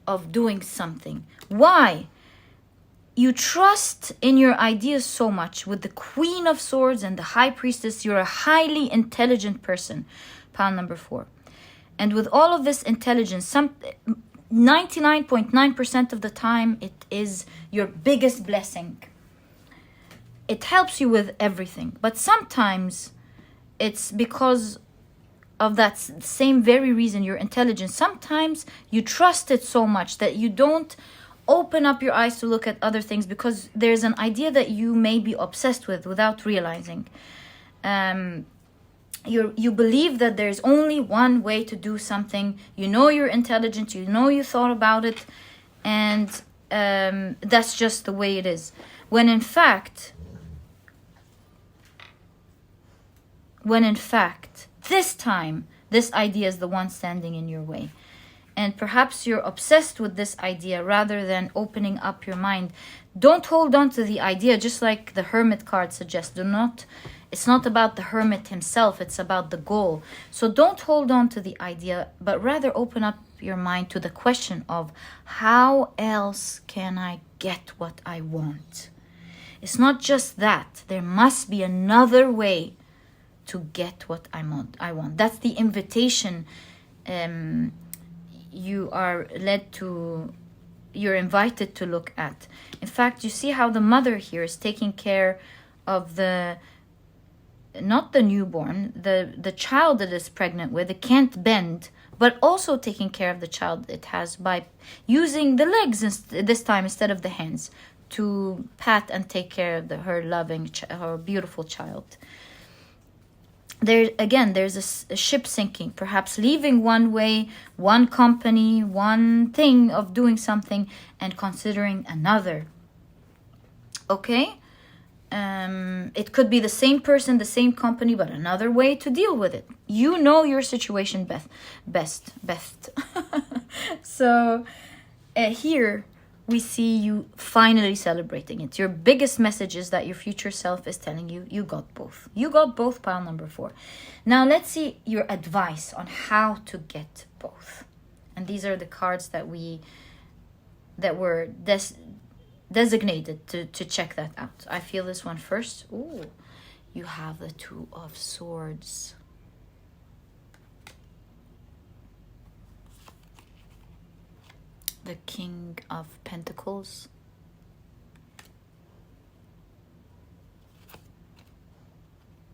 of doing something. Why? You trust in your ideas so much. With the Queen of Swords and the High Priestess, you're a highly intelligent person. Pile number 4. And with all of this intelligence, 99.9% of the time, it is your biggest blessing. It helps you with everything. But sometimes it's because of that same very reason, your intelligence. Sometimes you trust it so much that you don't open up your eyes to look at other things because there's an idea that you may be obsessed with without realizing. You believe that there's only one way to do something. You know you're intelligent. You know you thought about it. And that's just the way it is. When in fact, this time, this idea is the one standing in your way. And perhaps you're obsessed with this idea rather than opening up your mind. Don't hold on to the idea, just like the Hermit card suggests. It's not about the Hermit himself, it's about the goal. So don't hold on to the idea, but rather open up your mind to the question of how else can I get what I want? It's not just that. There must be another way to get what I want. That's the invitation you're invited to look at. In fact, you see how the mother here is taking care of not the newborn, the child that is pregnant with, it can't bend, but also taking care of the child it has by using the legs this time instead of the hands to pat and take care of her beautiful child. There's a ship sinking, perhaps leaving one way, one company, one thing of doing something and considering another. Okay? It could be the same person, the same company, but another way to deal with it. You know your situation best. So here we see you finally celebrating it. Your biggest message is that your future self is telling you, you got both. You got both, pile number 4. Now let's see your advice on how to get both. And these are the cards that were designated to check that out. I feel this one first. Ooh, you have the Two of Swords. The King of Pentacles.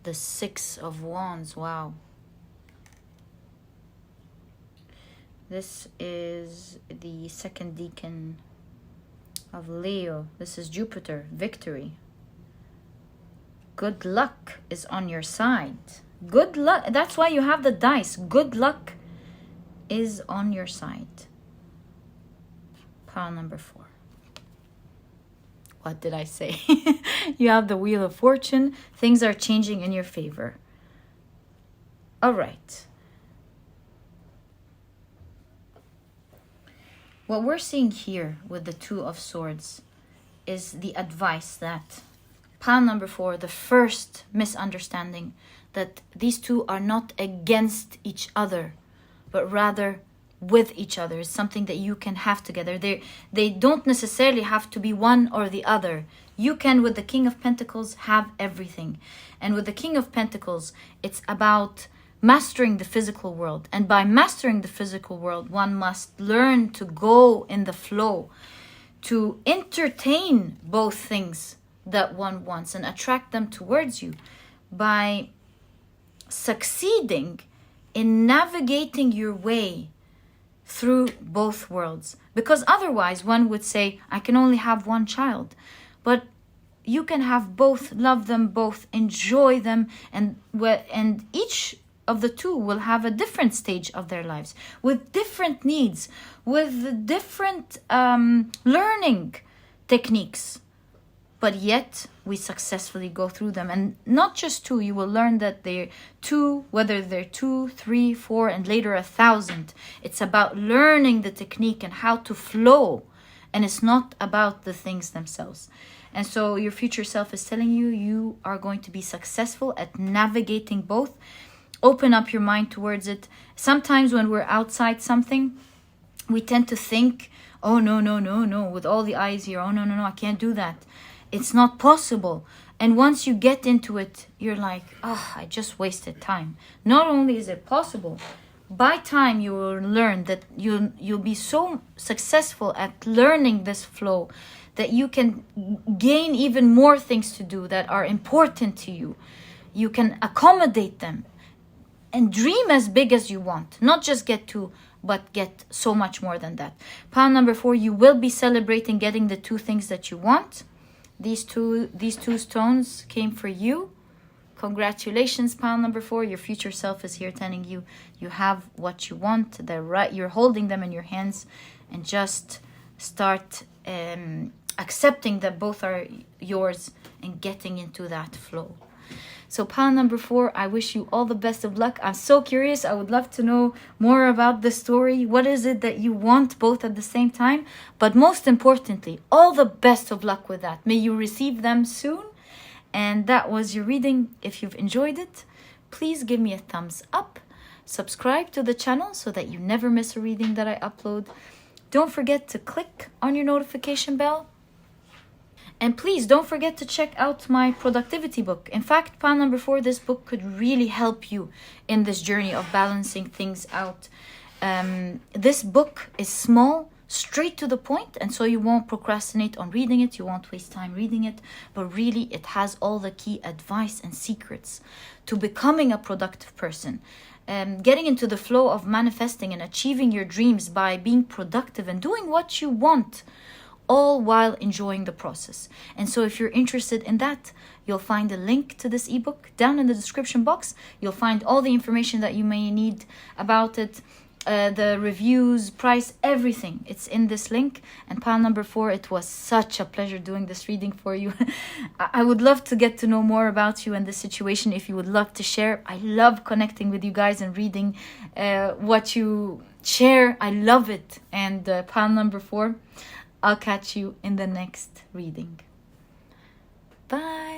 The Six of Wands. Wow. This is the second decan of Leo. This is Jupiter. Victory. Good luck is on your side. Good luck. That's why you have the dice. Good luck is on your side. Pile number 4. What did I say? You have the Wheel of Fortune. Things are changing in your favor. All right. What we're seeing here with the Two of Swords is the advice that pile number 4, the first misunderstanding, that these two are not against each other, but rather with each other. It's something that you can have together. They don't necessarily have to be one or the other. You can, with the King of Pentacles, have everything. And with the King of Pentacles, it's about mastering the physical world. And by mastering the physical world, one must learn to go in the flow, to entertain both things that one wants and attract them towards you by succeeding in navigating your way through both worlds. Because otherwise one would say, I can only have one child. But you can have both, love them both, enjoy them, and each of the two will have a different stage of their lives, with different needs, with different learning techniques. But yet we successfully go through them. And not just two, you will learn that they're two, whether they're 2, 3, 4, and later 1,000. It's about learning the technique and how to flow. And it's not about the things themselves. And so your future self is telling you, you are going to be successful at navigating both. Open up your mind towards it. Sometimes when we're outside something, we tend to think, oh, no, with all the eyes here. Oh, no, I can't do that. It's not possible. And once you get into it, you're like, I just wasted time. Not only is it possible, by time you will learn that you'll be so successful at learning this flow that you can gain even more things to do that are important to you. You can accommodate them and dream as big as you want. Not just get to, but get so much more than that. Pile number 4, you will be celebrating getting the 2 things that you want. These two stones came for you. Congratulations, pile number 4. Your future self is here telling you you have what you want. They're right. You're holding them in your hands, and just start accepting that both are yours and getting into that flow. So pile number 4, I wish you all the best of luck. I'm so curious. I would love to know more about the story. What is it that you want both at the same time? But most importantly, all the best of luck with that. May you receive them soon. And that was your reading. If you've enjoyed it, please give me a thumbs up. Subscribe to the channel so that you never miss a reading that I upload. Don't forget to click on your notification bell. And please don't forget to check out my productivity book. In fact, pile number 4, this book could really help you in this journey of balancing things out. This book is small, straight to the point, and so you won't procrastinate on reading it. You won't waste time reading it. But really, it has all the key advice and secrets to becoming a productive person. Getting into the flow of manifesting and achieving your dreams by being productive and doing what you want, all while enjoying the process. And so if you're interested in that, you'll find a link to this ebook down in the description box. You'll find all the information that you may need about it, the reviews, price, everything. It's in this link. And pile number 4, it was such a pleasure doing this reading for you. I would love to get to know more about you and this situation if you would love to share. I love connecting with you guys and reading what you share. I love it. And pile number 4, I'll catch you in the next reading. Bye.